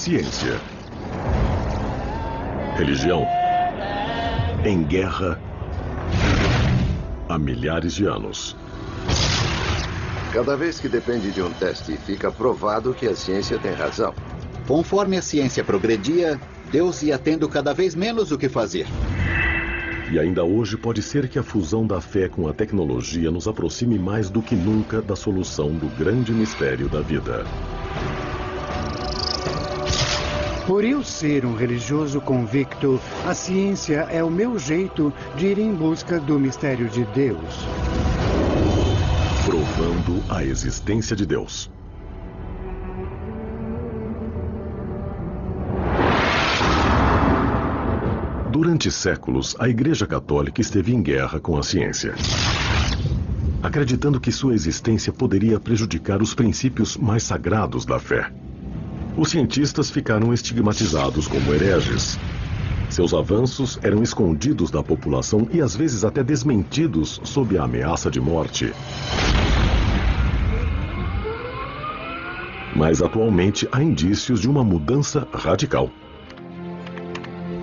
ciência. Religião em guerra há milhares de anos. Cada vez que depende de um teste, fica provado que a ciência tem razão. Conforme a ciência progredia, Deus ia tendo cada vez menos o que fazer. E ainda hoje pode ser que a fusão da fé com a tecnologia nos aproxime mais do que nunca da solução do grande mistério da vida. Por eu ser um religioso convicto, a ciência é o meu jeito de ir em busca do mistério de Deus. Provando a existência de Deus. Durante séculos, a Igreja Católica esteve em guerra com a ciência, acreditando que sua existência poderia prejudicar os princípios mais sagrados da fé. Os cientistas ficaram estigmatizados como hereges. Seus avanços eram escondidos da população e às vezes até desmentidos sob a ameaça de morte. Mas atualmente há indícios de uma mudança radical.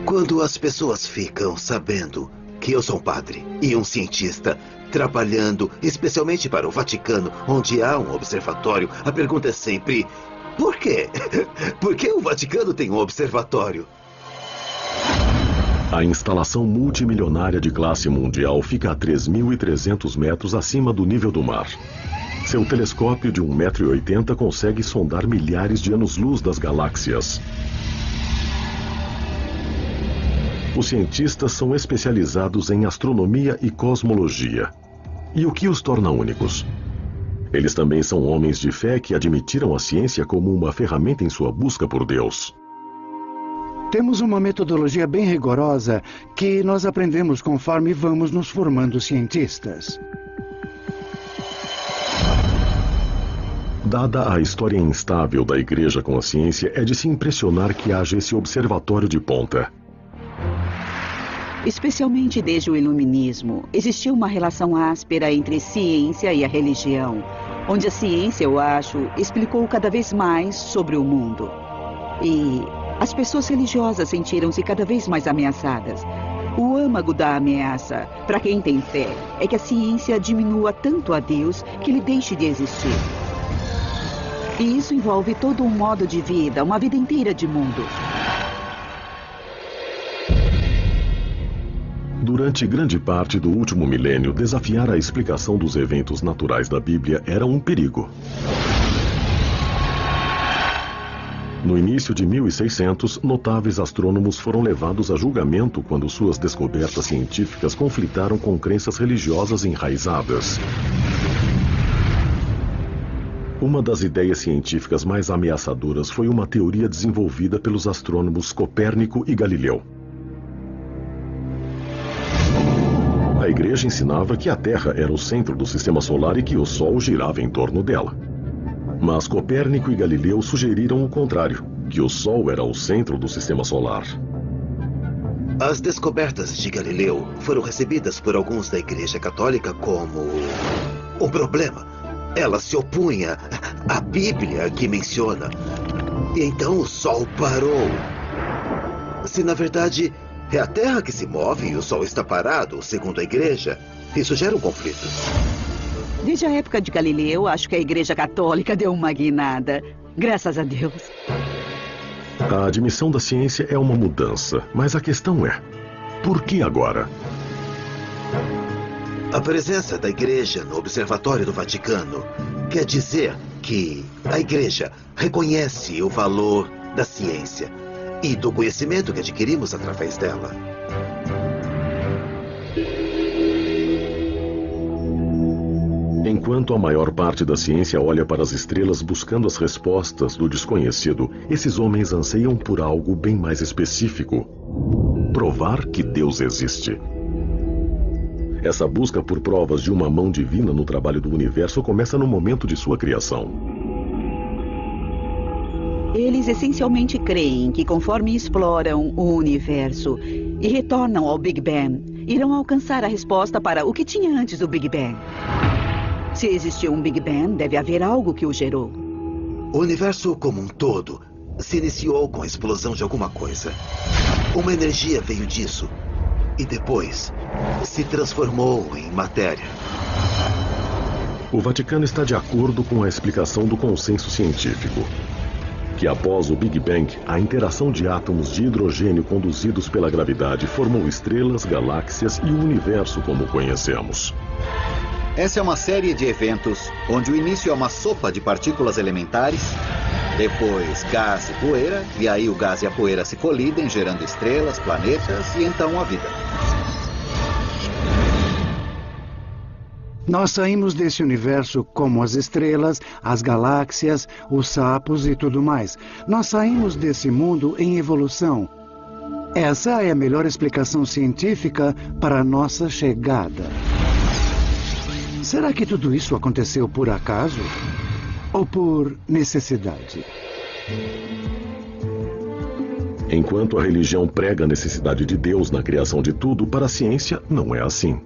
Quando as pessoas ficam sabendo que eu sou um padre e um cientista trabalhando especialmente para o Vaticano, onde há um observatório, a pergunta é sempre: por quê? Por que o Vaticano tem um observatório? A instalação multimilionária de classe mundial fica a 3.300 metros acima do nível do mar. Seu telescópio de 1,80 m consegue sondar milhares de anos-luz das galáxias. Os cientistas são especializados em astronomia e cosmologia. E o que os torna únicos? Eles também são homens de fé que admitiram a ciência como uma ferramenta em sua busca por Deus. Temos uma metodologia bem rigorosa que nós aprendemos conforme vamos nos formando cientistas. Dada a história instável da Igreja com a ciência, é de se impressionar que haja esse observatório de ponta. Especialmente desde o Iluminismo, existiu uma relação áspera entre ciência e a religião, onde a ciência, eu acho, explicou cada vez mais sobre o mundo. E as pessoas religiosas sentiram-se cada vez mais ameaçadas. O âmago da ameaça, para quem tem fé, é que a ciência diminua tanto a Deus que ele deixe de existir. E isso envolve todo um modo de vida, uma vida inteira de mundo. Durante grande parte do último milênio, desafiar a explicação dos eventos naturais da Bíblia era um perigo. No início de 1600, notáveis astrônomos foram levados a julgamento quando suas descobertas científicas conflitaram com crenças religiosas enraizadas. Uma das ideias científicas mais ameaçadoras foi uma teoria desenvolvida pelos astrônomos Copérnico e Galileu. A Igreja ensinava que a Terra era o centro do sistema solar e que o Sol girava em torno dela. Mas Copérnico e Galileu sugeriram o contrário, que o Sol era o centro do sistema solar. As descobertas de Galileu foram recebidas por alguns da Igreja Católica como um problema. Ela se opunha à Bíblia que menciona. E então o Sol parou. Se na verdade é a Terra que se move e o Sol está parado, segundo a Igreja, isso gera um conflito. Desde a época de Galileu, acho que a Igreja Católica deu uma guinada. Graças a Deus. A admissão da ciência é uma mudança, mas a questão é: por que agora? A presença da Igreja no Observatório do Vaticano quer dizer que a Igreja reconhece o valor da ciência e do conhecimento que adquirimos através dela. Enquanto a maior parte da ciência olha para as estrelas buscando as respostas do desconhecido, esses homens anseiam por algo bem mais específico: provar que Deus existe. Essa busca por provas de uma mão divina no trabalho do universo começa no momento de sua criação. Eles essencialmente creem que conforme exploram o universo e retornam ao Big Bang, irão alcançar a resposta para o que tinha antes do Big Bang. Se existiu um Big Bang, deve haver algo que o gerou. O universo como um todo se iniciou com a explosão de alguma coisa. Uma energia veio disso e depois se transformou em matéria. O Vaticano está de acordo com a explicação do consenso científico, que após o Big Bang, a interação de átomos de hidrogênio conduzidos pela gravidade formou estrelas, galáxias e o universo como o conhecemos. Essa é uma série de eventos onde o início é uma sopa de partículas elementares, depois gás e poeira, e aí o gás e a poeira se colidem, gerando estrelas, planetas e então a vida. Nós saímos desse universo como as estrelas, as galáxias, os sapos e tudo mais. Nós saímos desse mundo em evolução. Essa é a melhor explicação científica para a nossa chegada. Será que tudo isso aconteceu por acaso? Ou por necessidade? Enquanto a religião prega a necessidade de Deus na criação de tudo, para a ciência não é assim.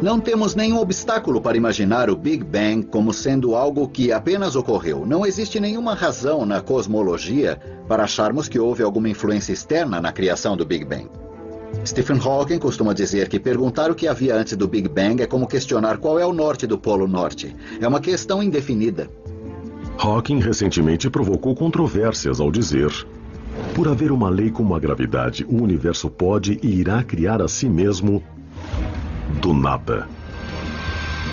Não temos nenhum obstáculo para imaginar o Big Bang como sendo algo que apenas ocorreu. Não existe nenhuma razão na cosmologia para acharmos que houve alguma influência externa na criação do Big Bang. Stephen Hawking costuma dizer que perguntar o que havia antes do Big Bang é como questionar qual é o norte do Polo Norte. É uma questão indefinida. Hawking recentemente provocou controvérsias ao dizer: por haver uma lei como a gravidade, o universo pode e irá criar a si mesmo do nada.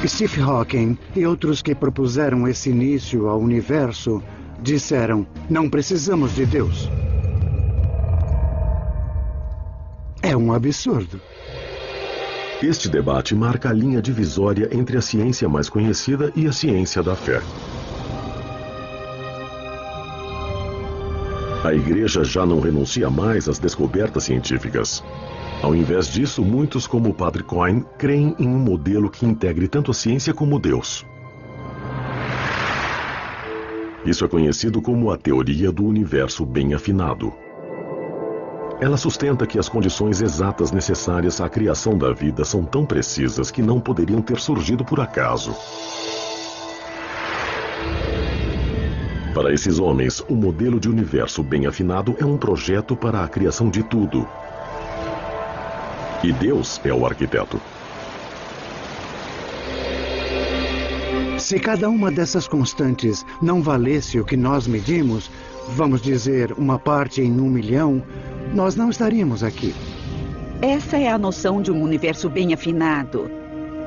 Stephen Hawking e outros que propuseram esse início ao universo disseram: não precisamos de Deus. É um absurdo. Este debate marca a linha divisória entre a ciência mais conhecida e a ciência da fé. A Igreja já não renuncia mais às descobertas científicas. Ao invés disso, muitos, como o Padre Coyne, creem em um modelo que integre tanto a ciência como Deus. Isso é conhecido como a teoria do universo bem afinado. Ela sustenta que as condições exatas necessárias à criação da vida são tão precisas que não poderiam ter surgido por acaso. Para esses homens, o modelo de universo bem afinado é um projeto para a criação de tudo. E Deus é o arquiteto. Se cada uma dessas constantes não valesse o que nós medimos, vamos dizer, uma parte em 1 milhão, nós não estaríamos aqui. Essa é a noção de um universo bem afinado.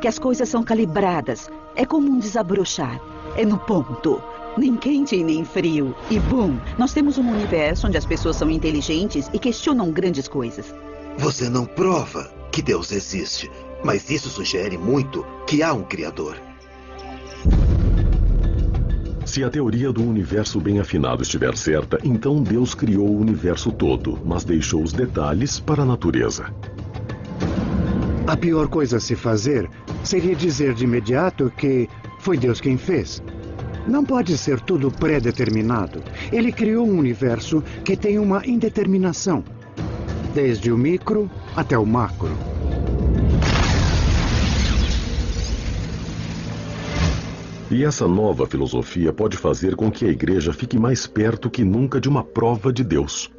Que as coisas são calibradas. É como um desabrochar. É no ponto. Nem quente e nem frio. E bum, nós temos um universo onde as pessoas são inteligentes e questionam grandes coisas. Você não prova que Deus existe, mas isso sugere muito que há um Criador. Se a teoria do universo bem afinado estiver certa, então Deus criou o universo todo, mas deixou os detalhes para a natureza. A pior coisa a se fazer seria dizer de imediato que foi Deus quem fez. Não pode ser tudo pré-determinado. Ele criou um universo que tem uma indeterminação, desde o micro até o macro. E essa nova filosofia pode fazer com que a Igreja fique mais perto que nunca de uma prova de Deus.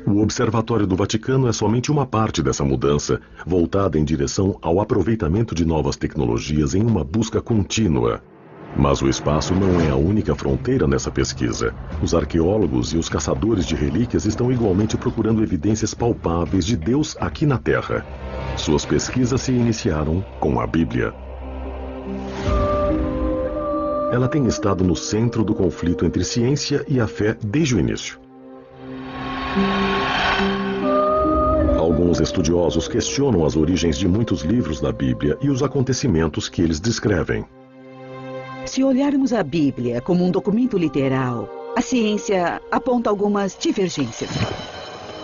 O Observatório do Vaticano é somente uma parte dessa mudança, voltada em direção ao aproveitamento de novas tecnologias em uma busca contínua. Mas o espaço não é a única fronteira nessa pesquisa. Os arqueólogos e os caçadores de relíquias estão igualmente procurando evidências palpáveis de Deus aqui na Terra. Suas pesquisas se iniciaram com a Bíblia. Ela tem estado no centro do conflito entre ciência e a fé desde o início. Alguns estudiosos questionam as origens de muitos livros da Bíblia e os acontecimentos que eles descrevem. Se olharmos a Bíblia como um documento literal, a ciência aponta algumas divergências.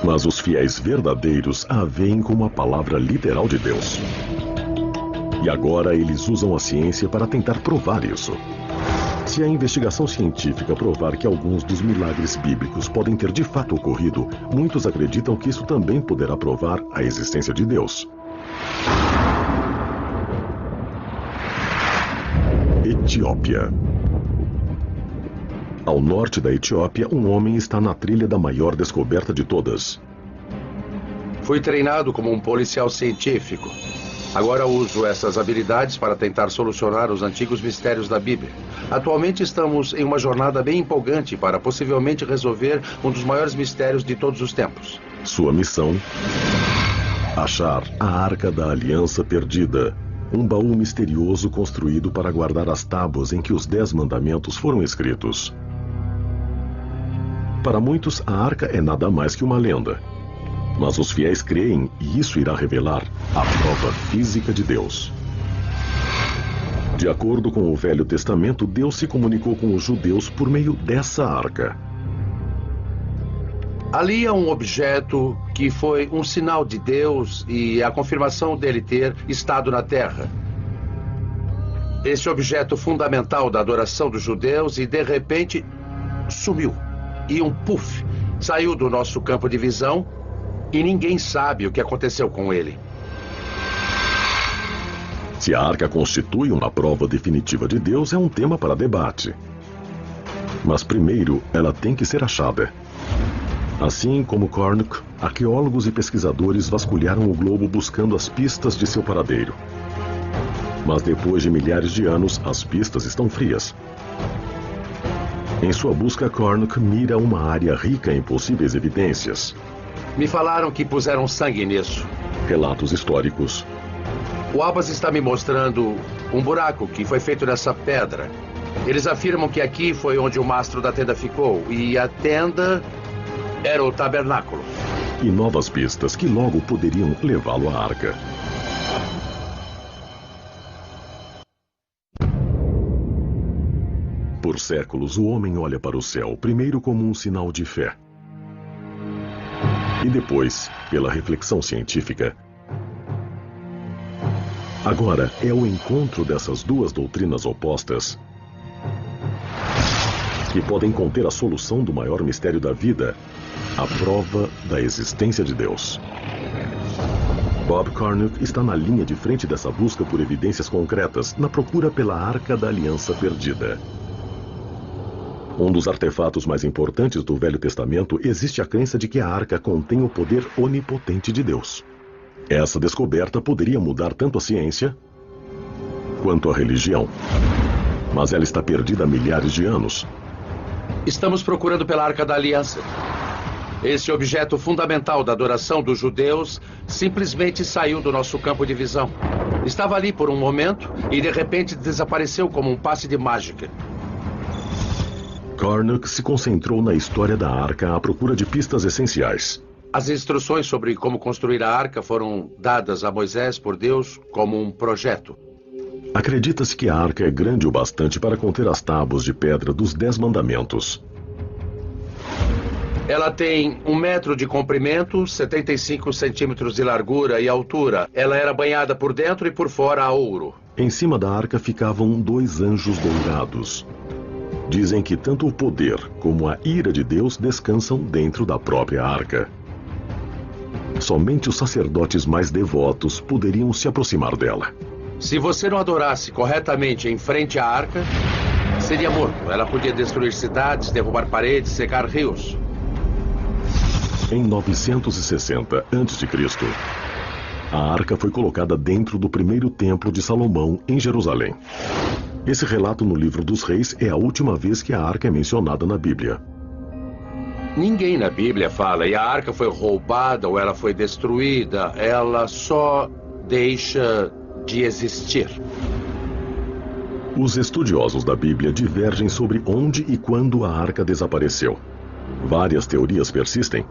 Mas os fiéis verdadeiros a veem como a palavra literal de Deus. E agora eles usam a ciência para tentar provar isso. Se a investigação científica provar que alguns dos milagres bíblicos podem ter de fato ocorrido, muitos acreditam que isso também poderá provar a existência de Deus. Etiópia. Ao norte da Etiópia, um homem está na trilha da maior descoberta de todas. Fui treinado como um policial científico. Agora uso essas habilidades para tentar solucionar os antigos mistérios da Bíblia. Atualmente estamos em uma jornada bem empolgante para possivelmente resolver um dos maiores mistérios de todos os tempos. Sua missão: achar a Arca da Aliança Perdida, um baú misterioso construído para guardar as tábuas em que os 10 mandamentos foram escritos. Para muitos, a Arca é nada mais que uma lenda. Mas os fiéis creem, e isso irá revelar a prova física de Deus. De acordo com o Velho Testamento, Deus se comunicou com os judeus por meio dessa arca. Ali há um objeto que foi um sinal de Deus e a confirmação dele ter estado na terra. Esse objeto fundamental da adoração dos judeus e, de repente, sumiu. E um puff saiu do nosso campo de visão e ninguém sabe o que aconteceu com ele. Se a arca constitui uma prova definitiva de Deus, é um tema para debate. Mas primeiro, ela tem que ser achada. Assim como Cornuck, arqueólogos e pesquisadores vasculharam o globo buscando as pistas de seu paradeiro. Mas depois de milhares de anos, as pistas estão frias. Em sua busca, Cornuck mira uma área rica em possíveis evidências. Me falaram que puseram sangue nisso. Relatos históricos. O Abbas está me mostrando um buraco que foi feito nessa pedra. Eles afirmam que aqui foi onde o mastro da tenda ficou, e a tenda era o tabernáculo. E novas pistas que logo poderiam levá-lo à arca. Por séculos, o homem olha para o céu, primeiro como um sinal de fé. E depois, pela reflexão científica. Agora é o encontro dessas duas doutrinas opostas que podem conter a solução do maior mistério da vida, a prova da existência de Deus. Bob Cornuck está na linha de frente dessa busca por evidências concretas, na procura pela Arca da Aliança Perdida. Um dos artefatos mais importantes do Velho Testamento, existe a crença de que a arca contém o poder onipotente de Deus. Essa descoberta poderia mudar tanto a ciência quanto a religião. Mas ela está perdida há milhares de anos. Estamos procurando pela Arca da Aliança. Esse objeto fundamental da adoração dos judeus simplesmente saiu do nosso campo de visão. Estava ali por um momento e de repente desapareceu como um passe de mágica. Cornuck se concentrou na história da arca à procura de pistas essenciais. As instruções sobre como construir a arca foram dadas a Moisés por Deus como um projeto. Acredita-se que a arca é grande o bastante para conter as tábuas de pedra dos 10 mandamentos. Ela tem 1 metro de comprimento, 75 centímetros de largura e altura. Ela era banhada por dentro e por fora a ouro. Em cima da arca ficavam 2 anjos dourados. Dizem que tanto o poder como a ira de Deus descansam dentro da própria arca. Somente os sacerdotes mais devotos poderiam se aproximar dela. Se você não adorasse corretamente em frente à arca, seria morto. Ela podia destruir cidades, derrubar paredes, secar rios. Em 960 a.C., a arca foi colocada dentro do primeiro templo de Salomão, em Jerusalém. Esse relato no livro dos Reis é a última vez que a arca é mencionada na Bíblia. Ninguém na Bíblia fala, e a arca foi roubada ou ela foi destruída. Ela só deixa de existir. Os estudiosos da Bíblia divergem sobre onde e quando a arca desapareceu. Várias teorias persistem.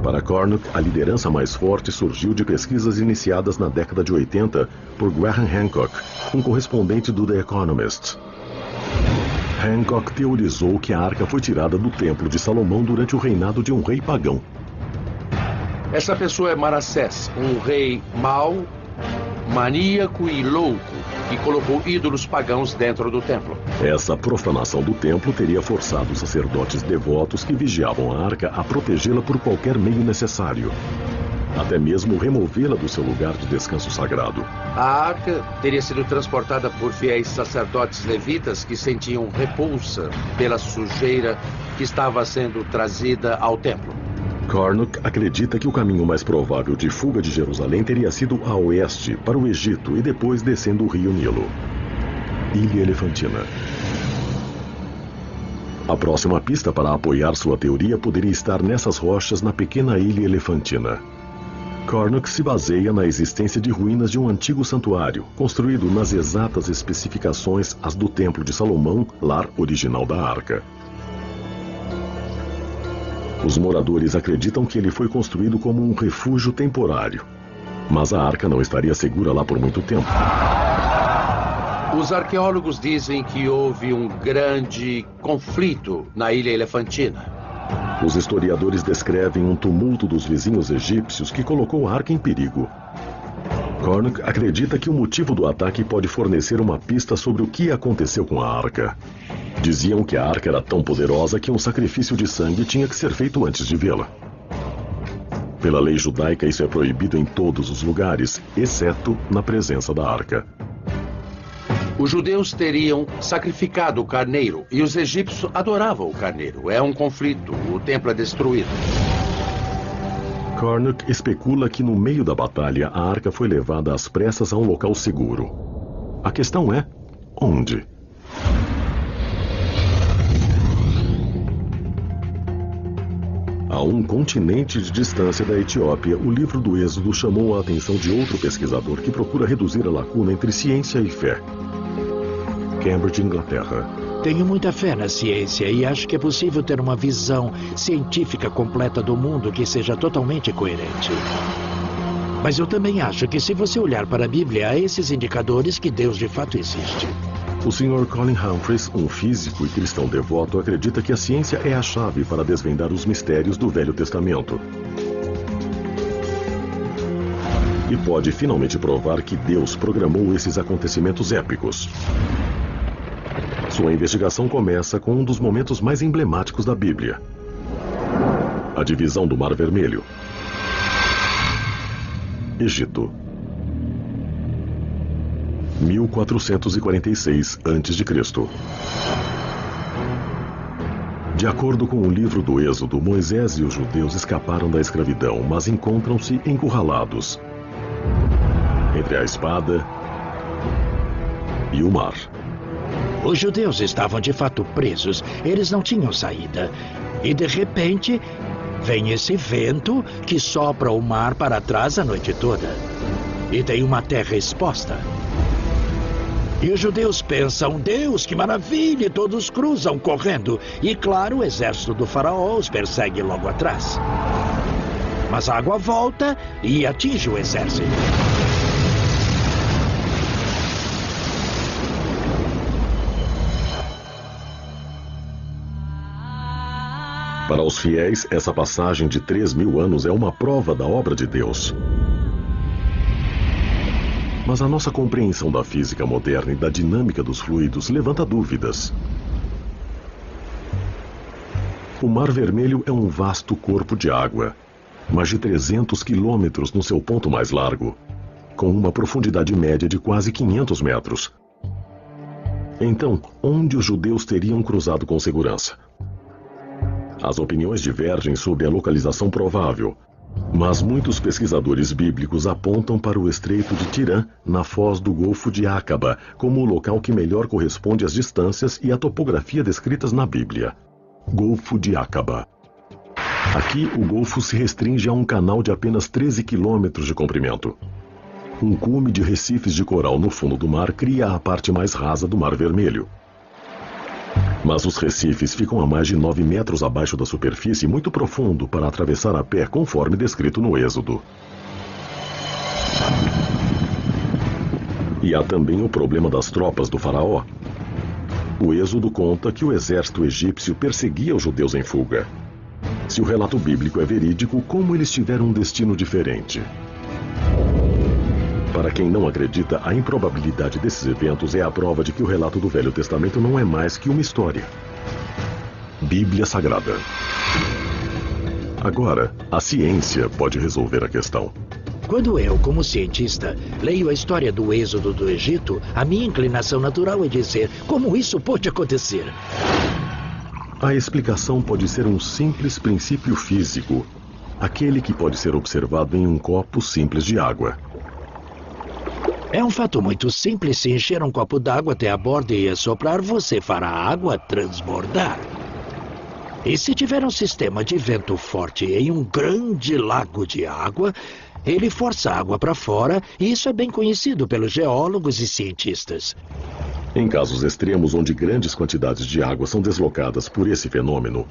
Para Cornuck, a liderança mais forte surgiu de pesquisas iniciadas na década de 80 por Graham Hancock, um correspondente do The Economist. Hancock teorizou que a arca foi tirada do Templo de Salomão durante o reinado de um rei pagão. Essa pessoa é Manassés, um rei mau, maníaco e louco, que colocou ídolos pagãos dentro do templo. Essa profanação do templo teria forçado os sacerdotes devotos que vigiavam a arca a protegê-la por qualquer meio necessário. até mesmo removê-la do seu lugar de descanso sagrado. A arca teria sido transportada por fiéis sacerdotes levitas que sentiam repulsa pela sujeira que estava sendo trazida ao templo. Carnock acredita que o caminho mais provável de fuga de Jerusalém teria sido a oeste, para o Egito, e depois descendo o rio Nilo. Ilha Elefantina. A próxima pista para apoiar sua teoria poderia estar nessas rochas na pequena Ilha Elefantina. Carnock se baseia na existência de ruínas de um antigo santuário, construído nas exatas especificações as do Templo de Salomão, lar original da Arca. Os moradores acreditam que ele foi construído como um refúgio temporário, mas a Arca não estaria segura lá por muito tempo. Os arqueólogos dizem que houve um grande conflito na Ilha Elefantina. Os historiadores descrevem um tumulto dos vizinhos egípcios que colocou a Arca em perigo. Carnock acredita que o motivo do ataque pode fornecer uma pista sobre o que aconteceu com a Arca. Diziam que a Arca era tão poderosa que um sacrifício de sangue tinha que ser feito antes de vê-la. Pela lei judaica, isso é proibido em todos os lugares, exceto na presença da Arca. Os judeus teriam sacrificado o carneiro e os egípcios adoravam o carneiro. É um conflito, o templo é destruído. Carnock especula que no meio da batalha a Arca foi levada às pressas a um local seguro. A questão é, onde? A um continente de distância da Etiópia, o livro do Êxodo chamou a atenção de outro pesquisador que procura reduzir a lacuna entre ciência e fé. Cambridge, Inglaterra. Tenho muita fé na ciência e acho que é possível ter uma visão científica completa do mundo que seja totalmente coerente. Mas eu também acho que se você olhar para a Bíblia, há esses indicadores que Deus de fato existe. O Sr. Colin Humphreys, um físico e cristão devoto, acredita que a ciência é a chave para desvendar os mistérios do Velho Testamento. E pode finalmente provar que Deus programou esses acontecimentos épicos. Sua investigação começa com um dos momentos mais emblemáticos da Bíblia: a divisão do Mar Vermelho. Egito. 1446 a.C. De acordo com o livro do Êxodo, Moisés e os judeus escaparam da escravidão, mas encontram-se encurralados entre a espada e o mar. Os judeus estavam de fato presos, eles não tinham saída. E de repente, vem esse vento que sopra o mar para trás a noite toda. E tem uma terra exposta. E os judeus pensam, Deus, que maravilha, e todos cruzam correndo. E claro, o exército do faraó os persegue logo atrás. Mas a água volta e atinge o exército. Para os fiéis, essa passagem de 3.000 anos é uma prova da obra de Deus. Mas a nossa compreensão da física moderna e da dinâmica dos fluidos levanta dúvidas. O Mar Vermelho é um vasto corpo de água, mais de 300 quilômetros no seu ponto mais largo, com uma profundidade média de quase 500 metros. Então, onde os judeus teriam cruzado com segurança? As opiniões divergem sobre a localização provável, mas muitos pesquisadores bíblicos apontam para o Estreito de Tirã, na foz do Golfo de Acaba, como o local que melhor corresponde às distâncias e à topografia descritas na Bíblia. Golfo de Acaba. Aqui, o golfo se restringe a um canal de apenas 13 quilômetros de comprimento. Um cume de recifes de coral no fundo do mar cria a parte mais rasa do Mar Vermelho. Mas os recifes ficam a mais de 9 metros abaixo da superfície, muito profundo para atravessar a pé, conforme descrito no Êxodo. E há também o problema das tropas do faraó. O Êxodo conta que o exército egípcio perseguia os judeus em fuga. Se o relato bíblico é verídico, como eles tiveram um destino diferente? Para quem não acredita, a improbabilidade desses eventos é a prova de que o relato do Velho Testamento não é mais que uma história. Bíblia Sagrada. Agora, a ciência pode resolver a questão. Quando eu, como cientista, leio a história do êxodo do Egito, a minha inclinação natural é dizer como isso pode acontecer. A explicação pode ser um simples princípio físico, aquele que pode ser observado em um copo simples de água. É um fato muito simples. Se encher um copo d'água até a borda e assoprar, você fará a água transbordar. E se tiver um sistema de vento forte em um grande lago de água, ele força a água para fora, e isso é bem conhecido pelos geólogos e cientistas. Em casos extremos onde grandes quantidades de água são deslocadas por esse fenômeno,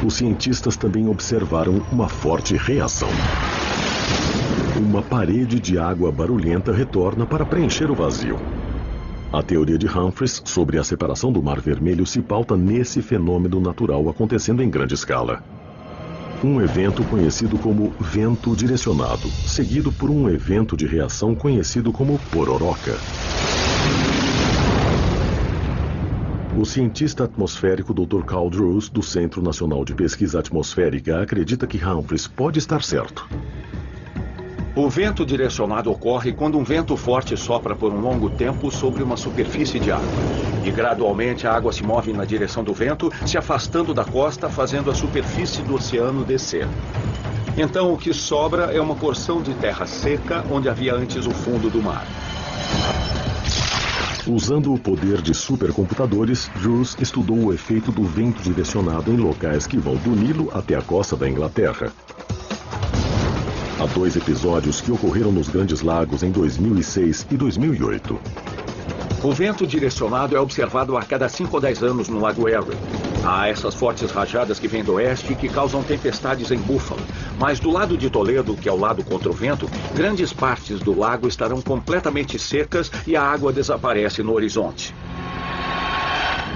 os cientistas também observaram uma forte reação. Uma parede de água barulhenta retorna para preencher o vazio. A teoria de Humphreys sobre a separação do Mar Vermelho se pauta nesse fenômeno natural acontecendo em grande escala. Um evento conhecido como vento direcionado, seguido por um evento de reação conhecido como pororoca. O cientista atmosférico Dr. Carl Drews, do Centro Nacional de Pesquisa Atmosférica, acredita que Humphreys pode estar certo. O vento direcionado ocorre quando um vento forte sopra por um longo tempo sobre uma superfície de água. E gradualmente a água se move na direção do vento, se afastando da costa, fazendo a superfície do oceano descer. Então o que sobra é uma porção de terra seca onde havia antes o fundo do mar. Usando o poder de supercomputadores, Drews estudou o efeito do vento direcionado em locais que vão do Nilo até a costa da Inglaterra. Há 2 episódios que ocorreram nos Grandes Lagos em 2006 e 2008. O vento direcionado é observado a cada 5 ou 10 anos no Lago Erie. Há essas fortes rajadas que vêm do oeste e que causam tempestades em Buffalo. Mas do lado de Toledo, que é o lado contra o vento, grandes partes do lago estarão completamente secas e a água desaparece no horizonte.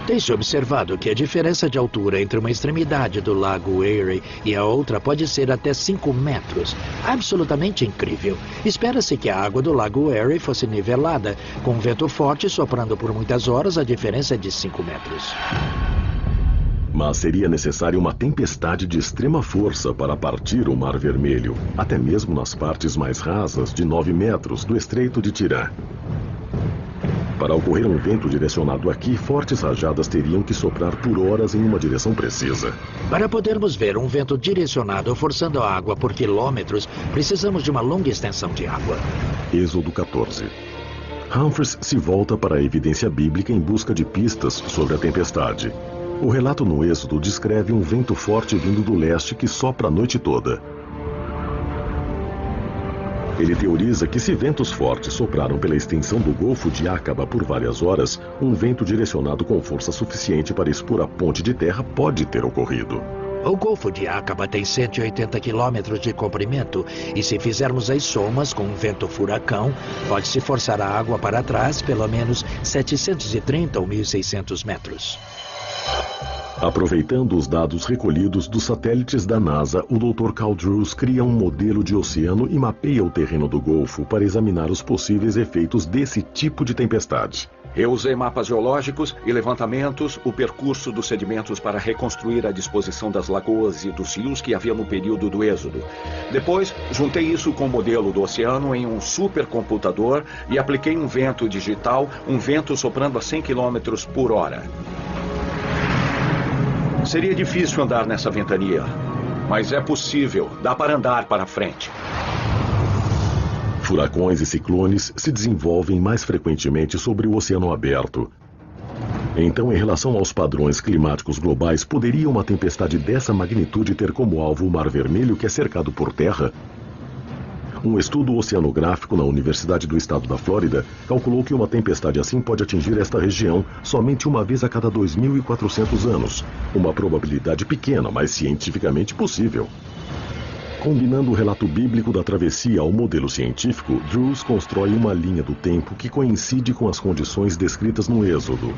Tem-se observado que a diferença de altura entre uma extremidade do Lago Erie e a outra pode ser até 5 metros. Absolutamente incrível. Espera-se que a água do Lago Erie fosse nivelada. Com um vento forte soprando por muitas horas, a diferença é de 5 metros. Mas seria necessária uma tempestade de extrema força para partir o Mar Vermelho, até mesmo nas partes mais rasas de 9 metros do Estreito de Tirã. Para ocorrer um vento direcionado aqui, fortes rajadas teriam que soprar por horas em uma direção precisa. Para podermos ver um vento direcionado forçando a água por quilômetros, precisamos de uma longa extensão de água. Êxodo 14. Humphreys se volta para a evidência bíblica em busca de pistas sobre a tempestade. O relato no Êxodo descreve um vento forte vindo do leste que sopra a noite toda. Ele teoriza que se ventos fortes sopraram pela extensão do Golfo de Aqaba por várias horas, um vento direcionado com força suficiente para expor a ponte de terra pode ter ocorrido. O Golfo de Aqaba tem 180 quilômetros de comprimento e se fizermos as somas com um vento furacão, pode-se forçar a água para trás pelo menos 730 ou 1.600 metros. Aproveitando os dados recolhidos dos satélites da NASA, o Dr. Carl Drews cria um modelo de oceano e mapeia o terreno do Golfo para examinar os possíveis efeitos desse tipo de tempestade. Eu usei mapas geológicos e levantamentos, o percurso dos sedimentos para reconstruir a disposição das lagoas e dos rios que havia no período do Êxodo. Depois, juntei isso com o modelo do oceano em um supercomputador e apliquei um vento digital, um vento soprando a 100 km por hora. Seria difícil andar nessa ventania, mas é possível, dá para andar para frente. Furacões e ciclones se desenvolvem mais frequentemente sobre o oceano aberto. Então, em relação aos padrões climáticos globais, poderia uma tempestade dessa magnitude ter como alvo o Mar Vermelho, que é cercado por terra? Um estudo oceanográfico na Universidade do Estado da Flórida calculou que uma tempestade assim pode atingir esta região somente uma vez a cada 2.400 anos. Uma probabilidade pequena, mas cientificamente possível. Combinando o relato bíblico da travessia ao modelo científico, Drews constrói uma linha do tempo que coincide com as condições descritas no Êxodo.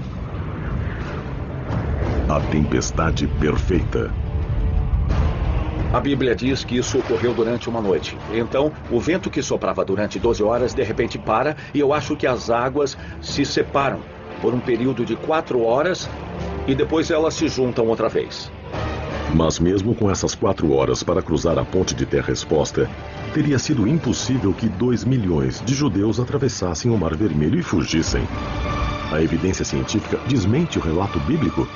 A tempestade perfeita. A Bíblia diz que isso ocorreu durante uma noite. Então, o vento que soprava durante 12 horas de repente para e eu acho que as águas se separam por um período de 4 horas e depois elas se juntam outra vez. Mas mesmo com essas 4 horas para cruzar a ponte de terra exposta, teria sido impossível que 2 milhões de judeus atravessassem o Mar Vermelho e fugissem. A evidência científica desmente o relato bíblico?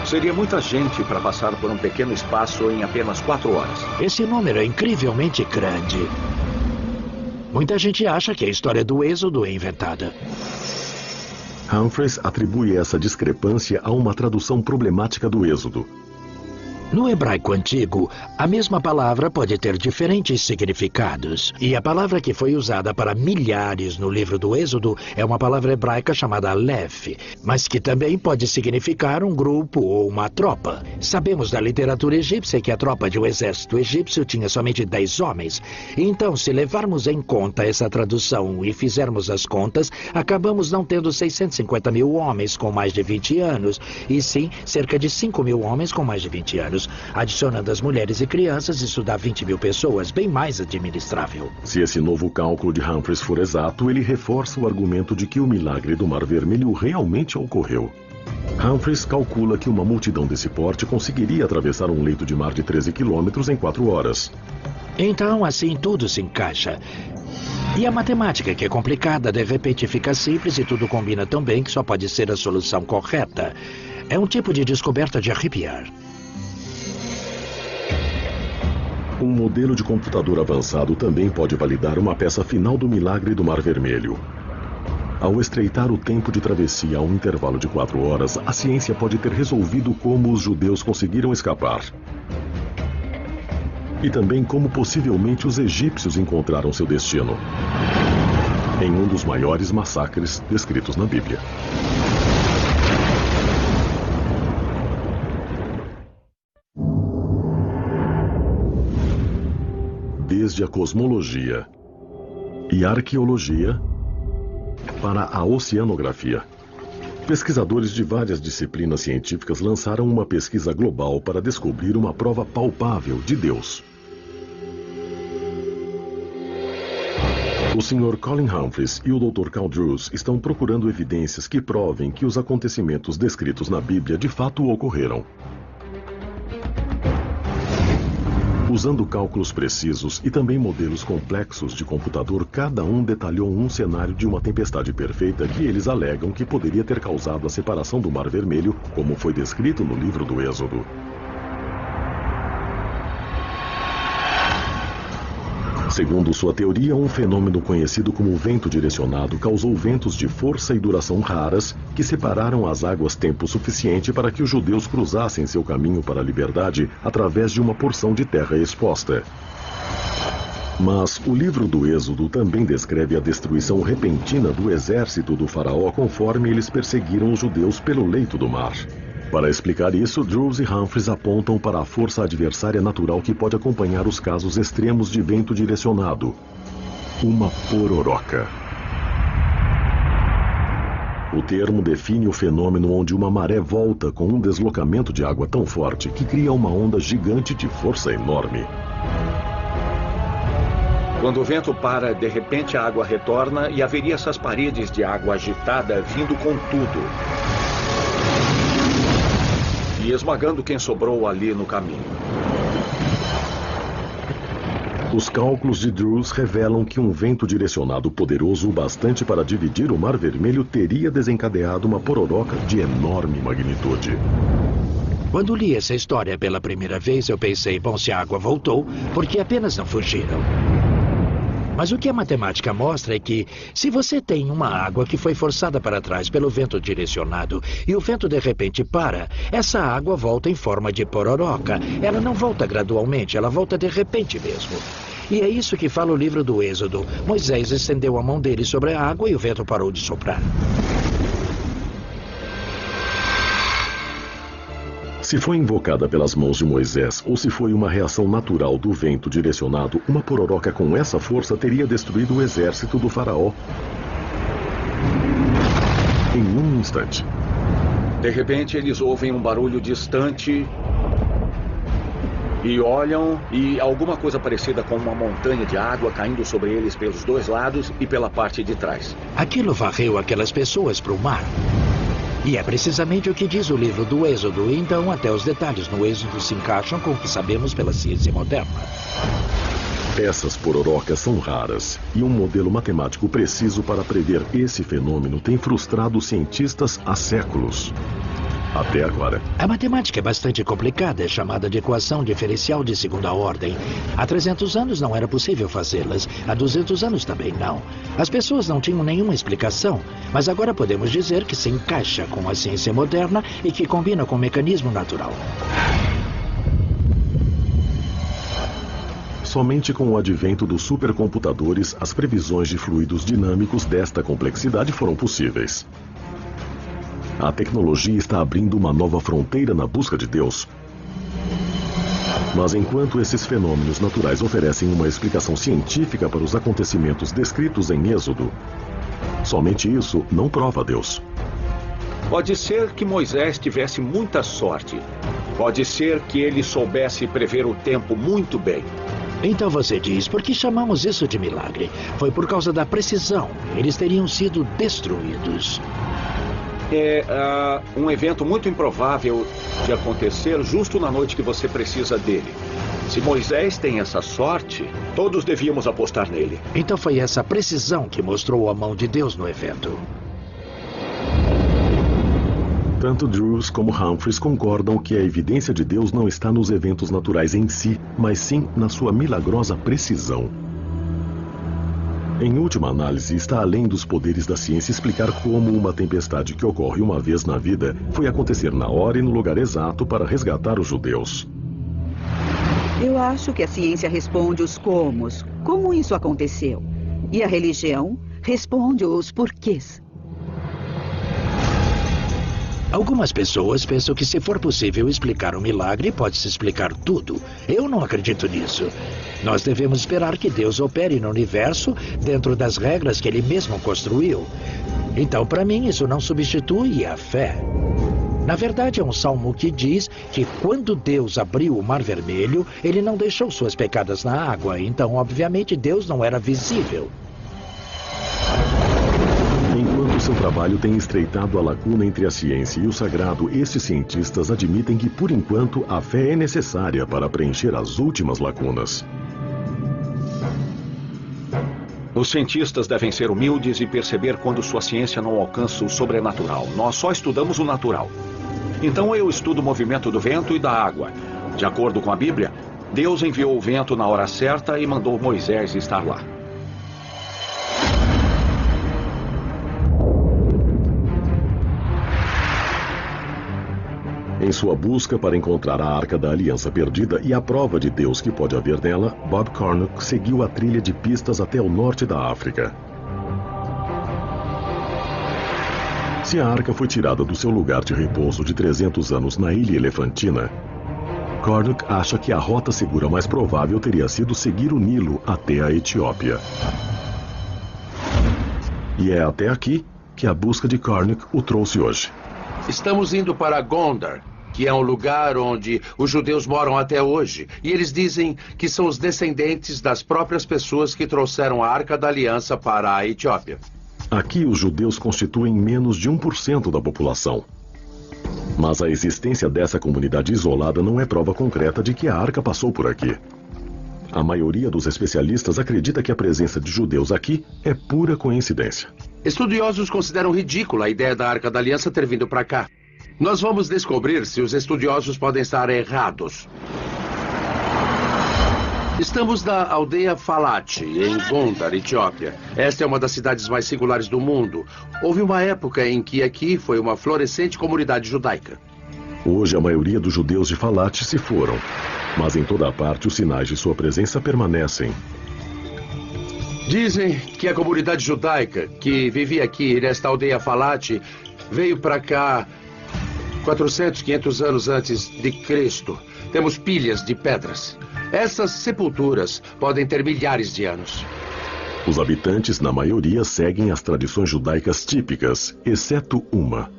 Seria muita gente para passar por um pequeno espaço em apenas 4 horas. Esse número é incrivelmente grande. Muita gente acha que a história do Êxodo é inventada. Humphreys atribui essa discrepância a uma tradução problemática do Êxodo. No hebraico antigo, a mesma palavra pode ter diferentes significados. E a palavra que foi usada para milhares no livro do Êxodo é uma palavra hebraica chamada Aleph, mas que também pode significar um grupo ou uma tropa. Sabemos da literatura egípcia que a tropa de um exército egípcio tinha somente 10 homens. Então, se levarmos em conta essa tradução e fizermos as contas, acabamos não tendo 650 mil homens com mais de 20 anos, e sim cerca de 5 mil homens com mais de 20 anos. Adicionando as mulheres e crianças, isso dá 20 mil pessoas, bem mais administrável. Se esse novo cálculo de Humphreys for exato, ele reforça o argumento de que o milagre do Mar Vermelho realmente ocorreu. Humphreys calcula que uma multidão desse porte conseguiria atravessar um leito de mar de 13 quilômetros em 4 horas. Então, assim, tudo se encaixa. E a matemática, que é complicada, de repente fica simples e tudo combina tão bem que só pode ser a solução correta. É um tipo de descoberta de arrepiar. Um modelo de computador avançado também pode validar uma peça final do milagre do Mar Vermelho. Ao estreitar o tempo de travessia a um intervalo de 4 horas, a ciência pode ter resolvido como os judeus conseguiram escapar. E também como possivelmente os egípcios encontraram seu destino. Em um dos maiores massacres descritos na Bíblia. Desde a cosmologia e a arqueologia para a oceanografia. Pesquisadores de várias disciplinas científicas lançaram uma pesquisa global para descobrir uma prova palpável de Deus. O Sr. Colin Humphreys e o Dr. Carl Drews estão procurando evidências que provem que os acontecimentos descritos na Bíblia de fato ocorreram. Usando cálculos precisos e também modelos complexos de computador, cada um detalhou um cenário de uma tempestade perfeita que eles alegam que poderia ter causado a separação do Mar Vermelho, como foi descrito no livro do Êxodo. Segundo sua teoria, um fenômeno conhecido como vento direcionado causou ventos de força e duração raras que separaram as águas tempo suficiente para que os judeus cruzassem seu caminho para a liberdade através de uma porção de terra exposta. Mas o livro do Êxodo também descreve a destruição repentina do exército do faraó conforme eles perseguiram os judeus pelo leito do mar. Para explicar isso, Drews e Humphreys apontam para a força adversária natural que pode acompanhar os casos extremos de vento direcionado. Uma pororoca. O termo define o fenômeno onde uma maré volta com um deslocamento de água tão forte que cria uma onda gigante de força enorme. Quando o vento para, de repente a água retorna e haveria essas paredes de água agitada vindo com tudo. E esmagando quem sobrou ali no caminho. Os cálculos de Drews revelam que um vento direcionado poderoso o bastante para dividir o Mar Vermelho teria desencadeado uma pororoca de enorme magnitude. Quando li essa história pela primeira vez, eu pensei, bom, se a água voltou, por que apenas não fugiram? Mas o que a matemática mostra é que, se você tem uma água que foi forçada para trás pelo vento direcionado e o vento de repente para, essa água volta em forma de pororoca. Ela não volta gradualmente, ela volta de repente mesmo. E é isso que fala o livro do Êxodo. Moisés estendeu a mão dele sobre a água e o vento parou de soprar. Se foi invocada pelas mãos de Moisés ou se foi uma reação natural do vento direcionado, uma pororoca com essa força teria destruído o exército do faraó em um instante. De repente, eles ouvem um barulho distante e olham e alguma coisa parecida com uma montanha de água caindo sobre eles pelos dois lados e pela parte de trás. Aquilo varreu aquelas pessoas para o mar. E é precisamente o que diz o livro do Êxodo. Então, até os detalhes no Êxodo se encaixam com o que sabemos pela ciência moderna. Essas pororocas são raras, e um modelo matemático preciso para prever esse fenômeno tem frustrado os cientistas há séculos. Até agora. A matemática é bastante complicada, é chamada de equação diferencial de segunda ordem. Há 300 anos não era possível fazê-las, há 200 anos também não. As pessoas não tinham nenhuma explicação, mas agora podemos dizer que se encaixa com a ciência moderna e que combina com o mecanismo natural. Somente com o advento dos supercomputadores, as previsões de fluidos dinâmicos desta complexidade foram possíveis. A tecnologia está abrindo uma nova fronteira na busca de Deus. Mas enquanto esses fenômenos naturais oferecem uma explicação científica para os acontecimentos descritos em Êxodo, somente isso não prova Deus. Pode ser que Moisés tivesse muita sorte. Pode ser que ele soubesse prever o tempo muito bem. Então você diz, por que chamamos isso de milagre? Foi por causa da precisão. Eles teriam sido destruídos. É um evento muito improvável de acontecer justo na noite que você precisa dele. Se Moisés tem essa sorte, todos devíamos apostar nele. Então foi essa precisão que mostrou a mão de Deus no evento. Tanto Drews como Humphreys concordam que a evidência de Deus não está nos eventos naturais em si, mas sim na sua milagrosa precisão. Em última análise, está além dos poderes da ciência explicar como uma tempestade que ocorre uma vez na vida foi acontecer na hora e no lugar exato para resgatar os judeus. Eu acho que a ciência responde os comos, como isso aconteceu. E a religião responde os porquês. Algumas pessoas pensam que se for possível explicar um milagre, pode-se explicar tudo. Eu não acredito nisso. Nós devemos esperar que Deus opere no universo dentro das regras que Ele mesmo construiu. Então, para mim, isso não substitui a fé. Na verdade, é um salmo que diz que quando Deus abriu o Mar Vermelho, Ele não deixou suas pegadas na água. Então, obviamente, Deus não era visível. Enquanto seu trabalho tem estreitado a lacuna entre a ciência e o sagrado, esses cientistas admitem que, por enquanto, a fé é necessária para preencher as últimas lacunas. Os cientistas devem ser humildes e perceber quando sua ciência não alcança o sobrenatural. Nós só estudamos o natural. Então eu estudo o movimento do vento e da água. De acordo com a Bíblia, Deus enviou o vento na hora certa e mandou Moisés estar lá. Em sua busca para encontrar a Arca da Aliança perdida e a prova de Deus que pode haver nela, Bob Cornuck seguiu a trilha de pistas até o norte da África. Se a Arca foi tirada do seu lugar de repouso de 300 anos na Ilha Elefantina, Cornuck acha que a rota segura mais provável teria sido seguir o Nilo até a Etiópia. E é até aqui que a busca de Cornuck o trouxe hoje. Estamos indo para Gondar, que é um lugar onde os judeus moram até hoje. E eles dizem que são os descendentes das próprias pessoas que trouxeram a Arca da Aliança para a Etiópia. Aqui os judeus constituem menos de 1% da população. Mas a existência dessa comunidade isolada não é prova concreta de que a Arca passou por aqui. A maioria dos especialistas acredita que a presença de judeus aqui é pura coincidência. Estudiosos consideram ridícula a ideia da Arca da Aliança ter vindo para cá. Nós vamos descobrir se os estudiosos podem estar errados. Estamos na aldeia Falat, em Gondar, Etiópia. Esta é uma das cidades mais singulares do mundo. Houve uma época em que aqui foi uma florescente comunidade judaica. Hoje a maioria dos judeus de Falat se foram, mas em toda a parte os sinais de sua presença permanecem. Dizem que a comunidade judaica que vivia aqui nesta aldeia Falat veio para cá 400, 500 anos antes de Cristo. Temos pilhas de pedras. Essas sepulturas podem ter milhares de anos. Os habitantes, na maioria, seguem as tradições judaicas típicas, exceto uma.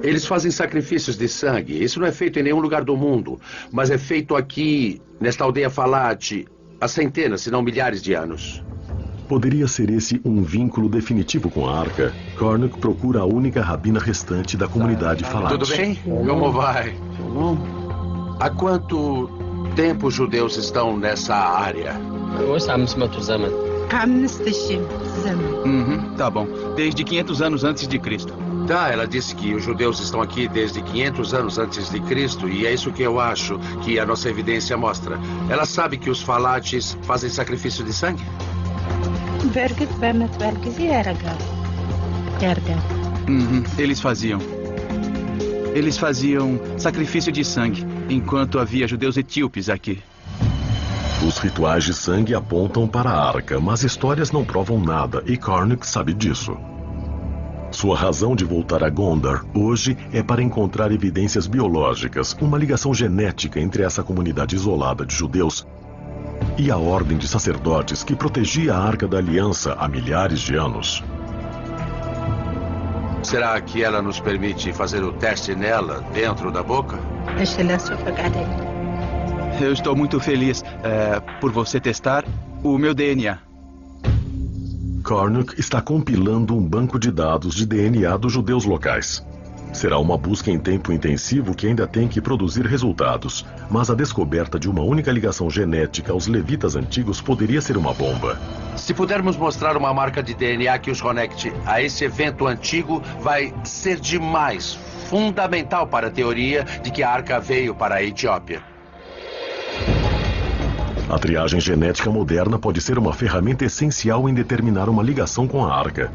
Eles fazem sacrifícios de sangue. Isso não é feito em nenhum lugar do mundo, mas é feito aqui, nesta aldeia Falat, há centenas, se não milhares de anos. Poderia ser esse um vínculo definitivo com a Arca? Cornuck procura a única rabina restante da comunidade falante. Tudo bem? Como vai? Há quanto tempo os judeus estão nessa área? Tá bom. Desde 500 anos antes de Cristo. Tá, ela disse que os judeus estão aqui desde 500 anos antes de Cristo, e é isso que eu acho que a nossa evidência mostra. Ela sabe que os falates fazem sacrifício de sangue? Eles faziam sacrifício de sangue, enquanto havia judeus etíopes aqui. Os rituais de sangue apontam para a Arca, mas histórias não provam nada, e Cornuck sabe disso. Sua razão de voltar a Gondar hoje é para encontrar evidências biológicas, uma ligação genética entre essa comunidade isolada de judeus e a ordem de sacerdotes que protegia a Arca da Aliança há milhares de anos. Será que ela nos permite fazer o teste nela, dentro da boca? Eu estou muito feliz por você testar o meu DNA. Cornuck está compilando um banco de dados de DNA dos judeus locais. Será uma busca em tempo intensivo que ainda tem que produzir resultados, mas a descoberta de uma única ligação genética aos levitas antigos poderia ser uma bomba. Se pudermos mostrar uma marca de DNA que os conecte a esse evento antigo, vai ser demais, fundamental para a teoria de que a Arca veio para a Etiópia. A triagem genética moderna pode ser uma ferramenta essencial em determinar uma ligação com a Arca.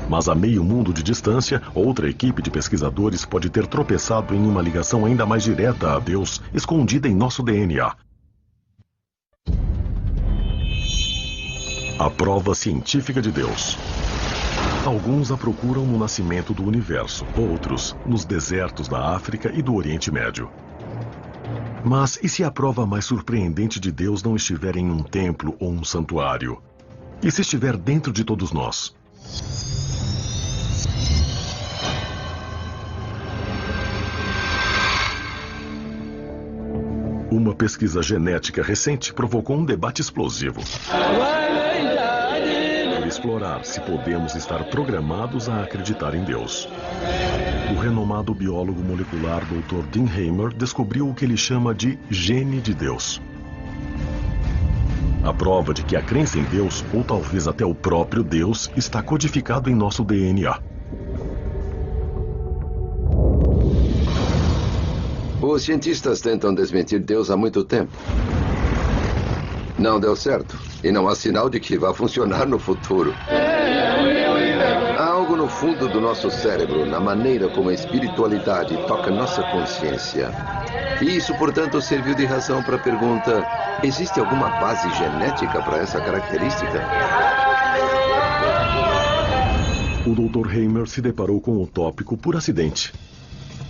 Mas a meio mundo de distância, outra equipe de pesquisadores pode ter tropeçado em uma ligação ainda mais direta a Deus, escondida em nosso DNA. A prova científica de Deus. Alguns a procuram no nascimento do universo, outros nos desertos da África e do Oriente Médio. Mas e se a prova mais surpreendente de Deus não estiver em um templo ou um santuário? E se estiver dentro de todos nós? Uma pesquisa genética recente provocou um debate explosivo. Para explorar se podemos estar programados a acreditar em Deus. O renomado biólogo molecular Dr. Dean Hamer descobriu o que ele chama de gene de Deus. A prova de que a crença em Deus, ou talvez até o próprio Deus, está codificado em nosso DNA. Os cientistas tentam desmentir Deus há muito tempo. Não deu certo, e não há sinal de que vá funcionar no futuro. Há algo no fundo do nosso cérebro, na maneira como a espiritualidade toca nossa consciência. E isso, portanto, serviu de razão para a pergunta: existe alguma base genética para essa característica? O Dr. Hamer se deparou com o tópico por acidente.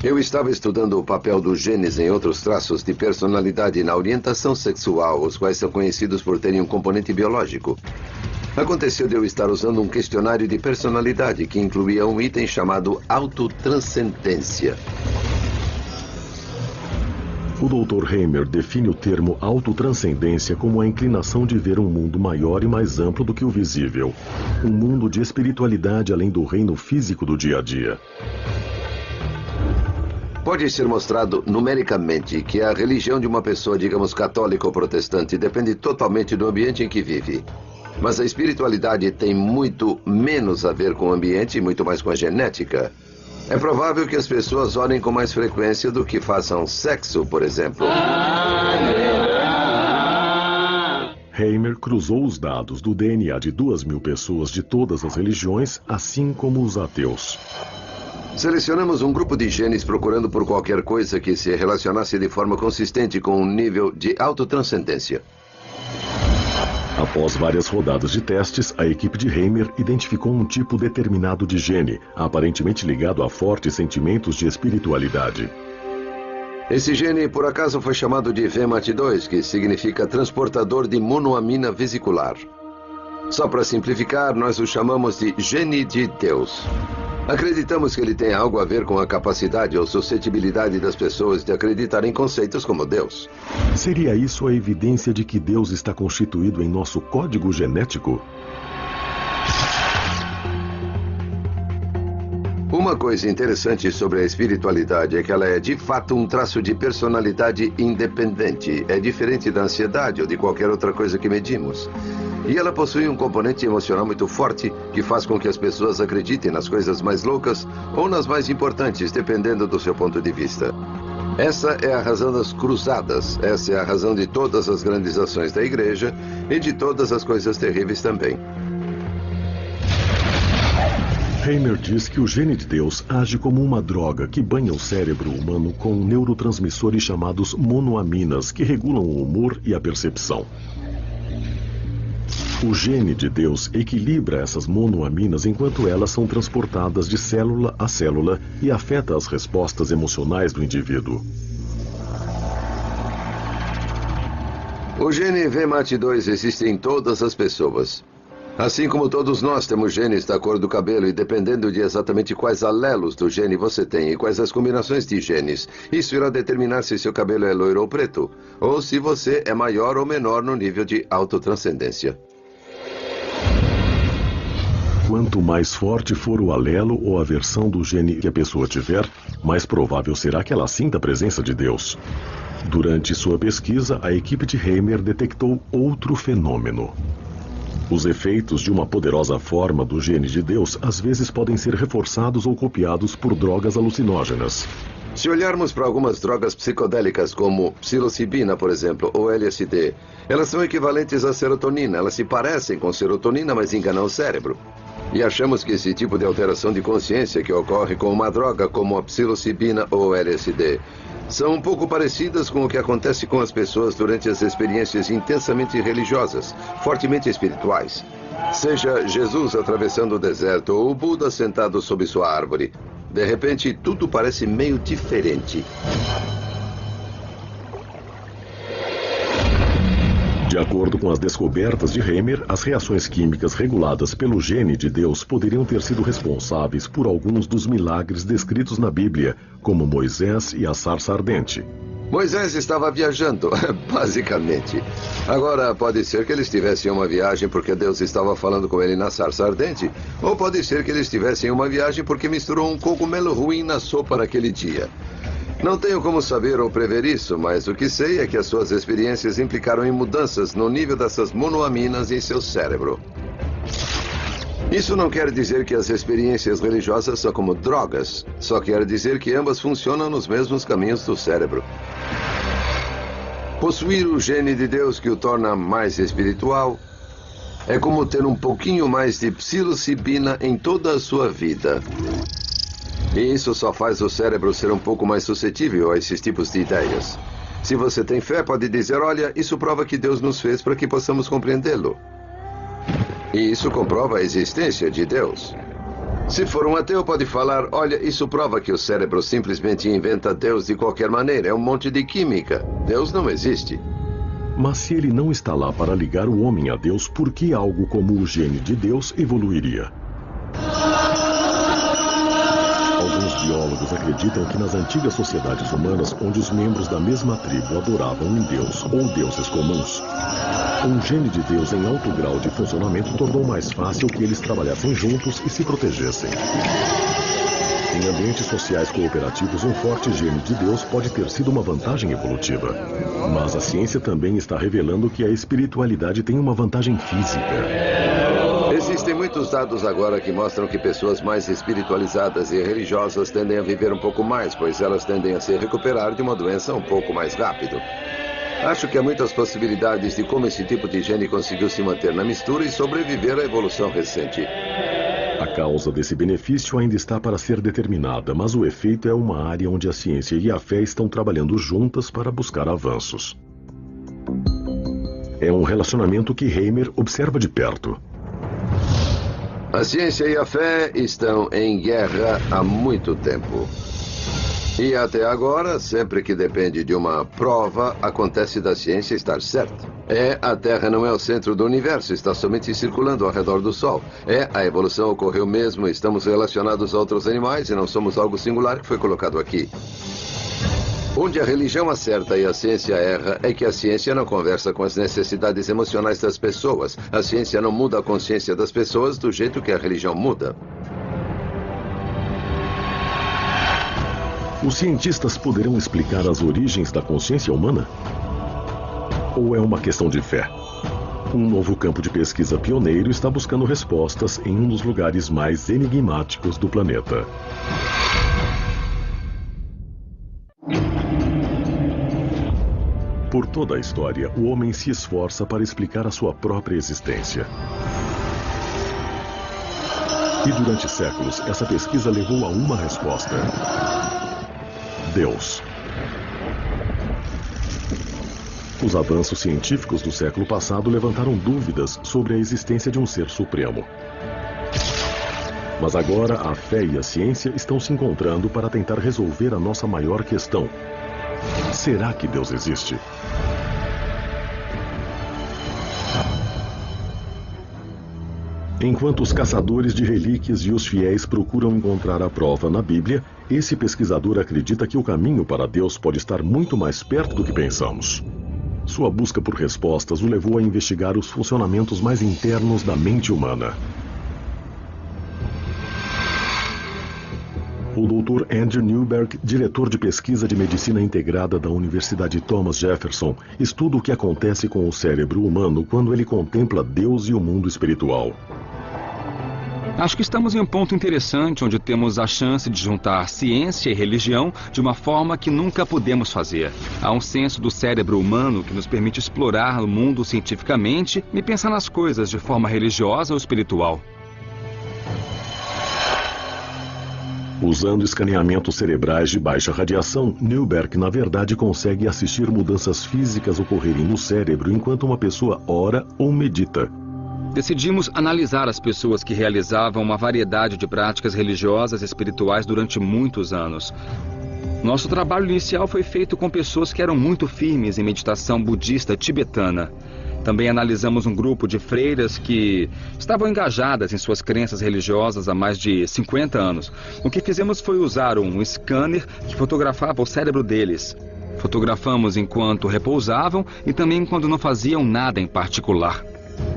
Eu estava estudando o papel dos genes em outros traços de personalidade na orientação sexual, os quais são conhecidos por terem um componente biológico. Aconteceu de eu estar usando um questionário de personalidade que incluía um item chamado autotranscendência. O Dr. Hamer define o termo autotranscendência como a inclinação de ver um mundo maior e mais amplo do que o visível. Um mundo de espiritualidade além do reino físico do dia a dia. Pode ser mostrado numericamente que a religião de uma pessoa, digamos católica ou protestante, depende totalmente do ambiente em que vive. Mas a espiritualidade tem muito menos a ver com o ambiente e muito mais com a genética. É provável que as pessoas orem com mais frequência do que façam sexo, por exemplo. Hamer cruzou os dados do DNA de 2.000 pessoas de todas as religiões, assim como os ateus. Selecionamos um grupo de genes procurando por qualquer coisa que se relacionasse de forma consistente com um nível de autotranscendência. Após várias rodadas de testes, a equipe de Hamer identificou um tipo determinado de gene, aparentemente ligado a fortes sentimentos de espiritualidade. Esse gene, por acaso, foi chamado de VMAT2, que significa transportador de monoamina vesicular. Só para simplificar, nós o chamamos de gene de Deus. Acreditamos que ele tem algo a ver com a capacidade ou suscetibilidade das pessoas de acreditar em conceitos como Deus. Seria isso a evidência de que Deus está constituído em nosso código genético? Uma coisa interessante sobre a espiritualidade é que ela é de fato um traço de personalidade independente. É diferente da ansiedade ou de qualquer outra coisa que medimos. E ela possui um componente emocional muito forte que faz com que as pessoas acreditem nas coisas mais loucas ou nas mais importantes, dependendo do seu ponto de vista. Essa é a razão das cruzadas. Essa é a razão de todas as grandes ações da igreja e de todas as coisas terríveis também. Hamer diz que o gene de Deus age como uma droga que banha o cérebro humano com neurotransmissores chamados monoaminas, que regulam o humor e a percepção. O gene de Deus equilibra essas monoaminas enquanto elas são transportadas de célula a célula e afeta as respostas emocionais do indivíduo. O gene VMAT2 existe em todas as pessoas. Assim como todos nós temos genes da cor do cabelo e dependendo de exatamente quais alelos do gene você tem e quais as combinações de genes, isso irá determinar se seu cabelo é loiro ou preto, ou se você é maior ou menor no nível de autotranscendência. Quanto mais forte for o alelo ou a versão do gene que a pessoa tiver, mais provável será que ela sinta a presença de Deus. Durante sua pesquisa, a equipe de Hamer detectou outro fenômeno. Os efeitos de uma poderosa forma do gene de Deus às vezes podem ser reforçados ou copiados por drogas alucinógenas. Se olharmos para algumas drogas psicodélicas como psilocibina, por exemplo, ou LSD, elas são equivalentes à serotonina. Elas se parecem com serotonina, mas enganam o cérebro. E achamos que esse tipo de alteração de consciência que ocorre com uma droga como a psilocibina ou LSD são um pouco parecidas com o que acontece com as pessoas durante as experiências intensamente religiosas, fortemente espirituais. Seja Jesus atravessando o deserto ou o Buda sentado sob sua árvore. De repente, tudo parece meio diferente. De acordo com as descobertas de Hamer, as reações químicas reguladas pelo gene de Deus poderiam ter sido responsáveis por alguns dos milagres descritos na Bíblia, como Moisés e a sarça ardente. Moisés estava viajando, basicamente. Agora, pode ser que ele estivesse em uma viagem porque Deus estava falando com ele na sarça ardente, ou pode ser que ele estivesse em uma viagem porque misturou um cogumelo ruim na sopa naquele dia. Não tenho como saber ou prever isso, mas o que sei é que as suas experiências implicaram em mudanças no nível dessas monoaminas em seu cérebro. Isso não quer dizer que as experiências religiosas são como drogas, só quer dizer que ambas funcionam nos mesmos caminhos do cérebro. Possuir o gene de Deus que o torna mais espiritual é como ter um pouquinho mais de psilocibina em toda a sua vida. E isso só faz o cérebro ser um pouco mais suscetível a esses tipos de ideias. Se você tem fé, pode dizer, olha, isso prova que Deus nos fez para que possamos compreendê-lo. E isso comprova a existência de Deus. Se for um ateu, pode falar, olha, isso prova que o cérebro simplesmente inventa Deus de qualquer maneira. É um monte de química. Deus não existe. Mas se ele não está lá para ligar o homem a Deus, por que algo como o gene de Deus evoluiria? Alguns biólogos acreditam que nas antigas sociedades humanas, onde os membros da mesma tribo adoravam um deus ou deuses comuns, um gene de Deus em alto grau de funcionamento tornou mais fácil que eles trabalhassem juntos e se protegessem. Em ambientes sociais cooperativos, um forte gene de Deus pode ter sido uma vantagem evolutiva. Mas a ciência também está revelando que a espiritualidade tem uma vantagem física. Existem muitos dados agora que mostram que pessoas mais espiritualizadas e religiosas tendem a viver um pouco mais, pois elas tendem a se recuperar de uma doença um pouco mais rápido. Acho que há muitas possibilidades de como esse tipo de gene conseguiu se manter na mistura e sobreviver à evolução recente. A causa desse benefício ainda está para ser determinada, mas o efeito é uma área onde a ciência e a fé estão trabalhando juntas para buscar avanços. É um relacionamento que Hamer observa de perto. A ciência e a fé estão em guerra há muito tempo. E até agora, sempre que depende de uma prova, acontece da ciência estar certa. A Terra não é o centro do universo, está somente circulando ao redor do Sol. A evolução ocorreu mesmo, estamos relacionados a outros animais e não somos algo singular que foi colocado aqui. Onde a religião acerta e a ciência erra é que a ciência não conversa com as necessidades emocionais das pessoas. A ciência não muda a consciência das pessoas do jeito que a religião muda. Os cientistas poderão explicar as origens da consciência humana? Ou é uma questão de fé? Um novo campo de pesquisa pioneiro está buscando respostas em um dos lugares mais enigmáticos do planeta. Por toda a história, o homem se esforça para explicar a sua própria existência. E durante séculos, essa pesquisa levou a uma resposta: Deus. Os avanços científicos do século passado levantaram dúvidas sobre a existência de um ser supremo. Mas agora a fé e a ciência estão se encontrando para tentar resolver a nossa maior questão: será que Deus existe? Enquanto os caçadores de relíquias e os fiéis procuram encontrar a prova na Bíblia, esse pesquisador acredita que o caminho para Deus pode estar muito mais perto do que pensamos. Sua busca por respostas o levou a investigar os funcionamentos mais internos da mente humana. O Dr. Andrew Newberg, diretor de pesquisa de medicina integrada da Universidade Thomas Jefferson, estuda o que acontece com o cérebro humano quando ele contempla Deus e o mundo espiritual. Acho que estamos em um ponto interessante onde temos a chance de juntar ciência e religião de uma forma que nunca pudemos fazer. Há um senso do cérebro humano que nos permite explorar o mundo cientificamente e pensar nas coisas de forma religiosa ou espiritual. Usando escaneamentos cerebrais de baixa radiação, Newberg, na verdade, consegue assistir mudanças físicas ocorrerem no cérebro enquanto uma pessoa ora ou medita. Decidimos analisar as pessoas que realizavam uma variedade de práticas religiosas e espirituais durante muitos anos. Nosso trabalho inicial foi feito com pessoas que eram muito firmes em meditação budista tibetana. Também analisamos um grupo de freiras que estavam engajadas em suas crenças religiosas há mais de 50 anos. O que fizemos foi usar um scanner que fotografava o cérebro deles. Fotografamos enquanto repousavam e também quando não faziam nada em particular.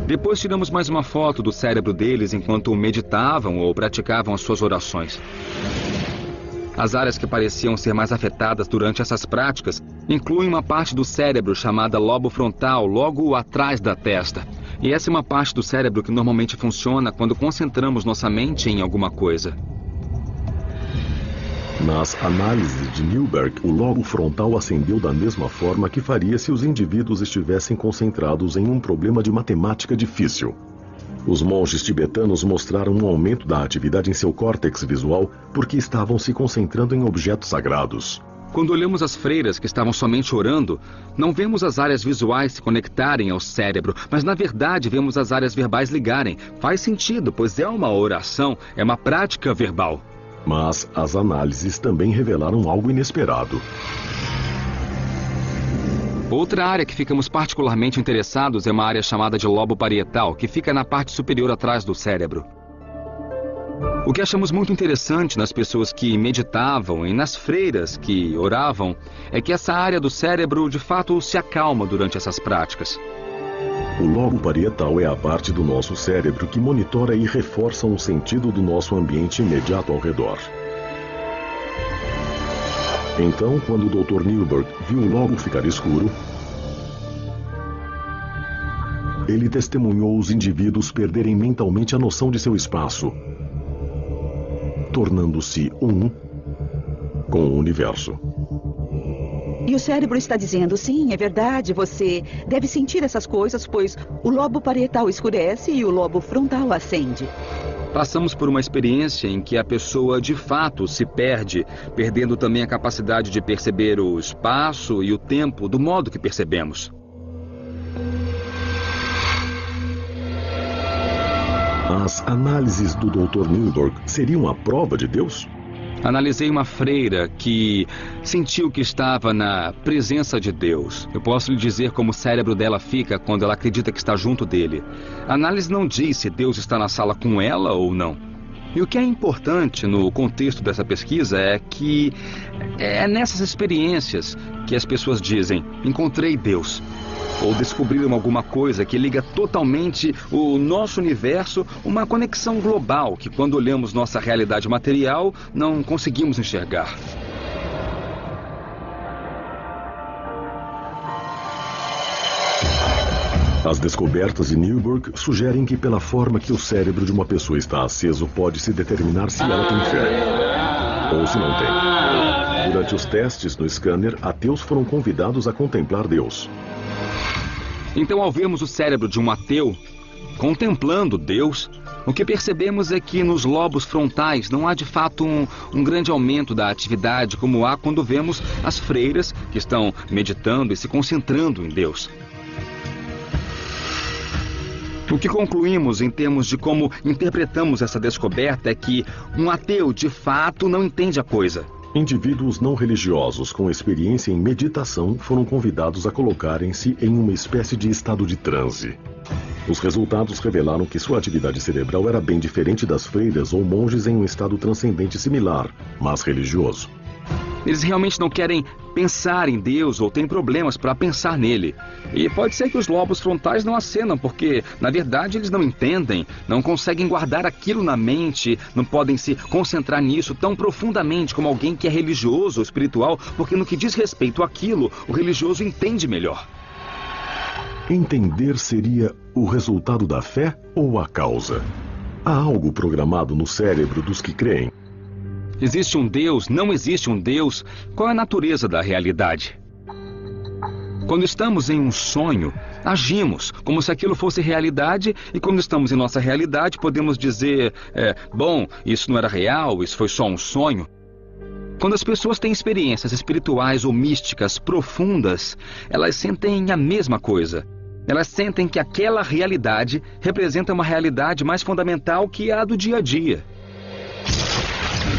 Depois tiramos mais uma foto do cérebro deles enquanto meditavam ou praticavam as suas orações. As áreas que pareciam ser mais afetadas durante essas práticas incluem uma parte do cérebro chamada lobo frontal, logo atrás da testa. E essa é uma parte do cérebro que normalmente funciona quando concentramos nossa mente em alguma coisa. Nas análises de Newberg, o lobo frontal acendeu da mesma forma que faria se os indivíduos estivessem concentrados em um problema de matemática difícil. Os monges tibetanos mostraram um aumento da atividade em seu córtex visual porque estavam se concentrando em objetos sagrados. Quando olhamos as freiras que estavam somente orando, não vemos as áreas visuais se conectarem ao cérebro, mas na verdade vemos as áreas verbais ligarem. Faz sentido, pois é uma oração, é uma prática verbal. Mas as análises também revelaram algo inesperado. Outra área que ficamos particularmente interessados é uma área chamada de lobo parietal, que fica na parte superior atrás do cérebro. O que achamos muito interessante nas pessoas que meditavam e nas freiras que oravam é que essa área do cérebro de fato se acalma durante essas práticas. O lobo parietal é a parte do nosso cérebro que monitora e reforça o sentido do nosso ambiente imediato ao redor. Então, quando o Dr. Newberg viu o lobo ficar escuro, ele testemunhou os indivíduos perderem mentalmente a noção de seu espaço, tornando-se um com o universo. E o cérebro está dizendo, sim, é verdade, você deve sentir essas coisas, pois o lobo parietal escurece e o lobo frontal acende. Passamos por uma experiência em que a pessoa de fato se perde, perdendo também a capacidade de perceber o espaço e o tempo do modo que percebemos. As análises do Dr. Newberg seriam a prova de Deus? Analisei uma freira que sentiu que estava na presença de Deus. Eu posso lhe dizer como o cérebro dela fica quando ela acredita que está junto dele. A análise não diz se Deus está na sala com ela ou não. E o que é importante no contexto dessa pesquisa é que é nessas experiências que as pessoas dizem, encontrei Deus. Ou descobriram alguma coisa que liga totalmente o nosso universo, uma conexão global que quando olhamos nossa realidade material não conseguimos enxergar. As descobertas de Newberg sugerem que pela forma que o cérebro de uma pessoa está aceso pode-se determinar se ela tem fé ou se não tem. Durante os testes no scanner, ateus foram convidados a contemplar Deus. Então, ao vermos o cérebro de um ateu contemplando Deus, o que percebemos é que nos lobos frontais não há de fato um grande aumento da atividade como há quando vemos as freiras que estão meditando e se concentrando em Deus. O que concluímos em termos de como interpretamos essa descoberta é que um ateu de fato não entende a coisa. Indivíduos não religiosos com experiência em meditação foram convidados a colocarem-se em uma espécie de estado de transe. Os resultados revelaram que sua atividade cerebral era bem diferente das freiras ou monges em um estado transcendente similar, mas religioso. Eles realmente não querem pensar em Deus ou têm problemas para pensar nele. E pode ser que os lobos frontais não acenam, porque, na verdade, eles não entendem, não conseguem guardar aquilo na mente, não podem se concentrar nisso tão profundamente como alguém que é religioso ou espiritual, porque no que diz respeito àquilo, o religioso entende melhor. Entender seria o resultado da fé ou a causa? Há algo programado no cérebro dos que creem? Existe um Deus? Não existe um Deus? Qual é a natureza da realidade? Quando estamos em um sonho, agimos como se aquilo fosse realidade, e quando estamos em nossa realidade, podemos dizer, bom, isso não era real, isso foi só um sonho. Quando as pessoas têm experiências espirituais ou místicas profundas, elas sentem a mesma coisa. Elas sentem que aquela realidade representa uma realidade mais fundamental que a do dia a dia.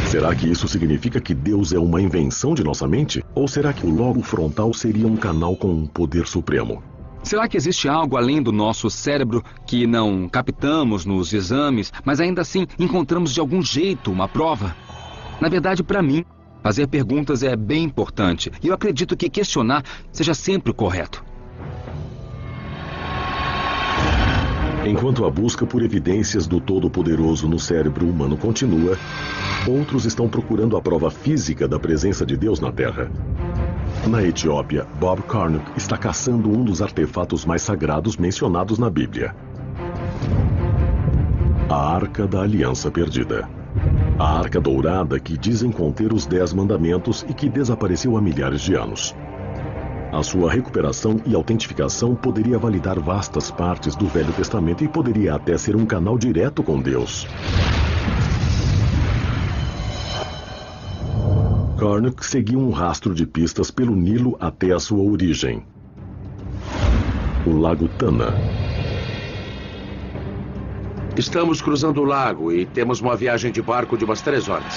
Será que isso significa que Deus é uma invenção de nossa mente? Ou será que o lobo frontal seria um canal com um poder supremo? Será que existe algo além do nosso cérebro que não captamos nos exames, mas ainda assim encontramos de algum jeito uma prova? Na verdade, para mim, fazer perguntas é bem importante. E eu acredito que questionar seja sempre o correto. Enquanto a busca por evidências do Todo-Poderoso no cérebro humano continua, outros estão procurando a prova física da presença de Deus na Terra. Na Etiópia, Bob Carnock está caçando um dos artefatos mais sagrados mencionados na Bíblia: a Arca da Aliança Perdida. A Arca Dourada que dizem conter os 10 mandamentos e que desapareceu há milhares de anos. A sua recuperação e autentificação poderia validar vastas partes do Velho Testamento e poderia até ser um canal direto com Deus. Carnock seguiu um rastro de pistas pelo Nilo até a sua origem, o Lago Tana. Estamos cruzando o lago e temos uma viagem de barco de umas 3 horas.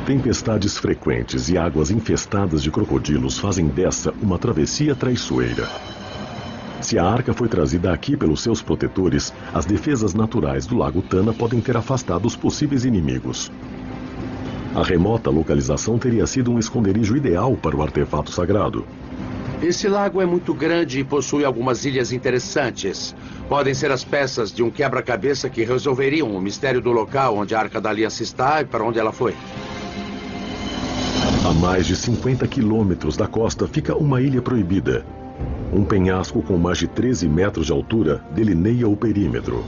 Tempestades frequentes e águas infestadas de crocodilos fazem dessa uma travessia traiçoeira. Se a arca foi trazida aqui pelos seus protetores, as defesas naturais do Lago Tana podem ter afastado os possíveis inimigos. A remota localização teria sido um esconderijo ideal para o artefato sagrado. Esse lago é muito grande e possui algumas ilhas interessantes. Podem ser as peças de um quebra-cabeça que resolveriam o mistério do local onde a Arca da Aliança está e para onde ela foi. A mais de 50 quilômetros da costa fica uma ilha proibida. Um penhasco com mais de 13 metros de altura delineia o perímetro.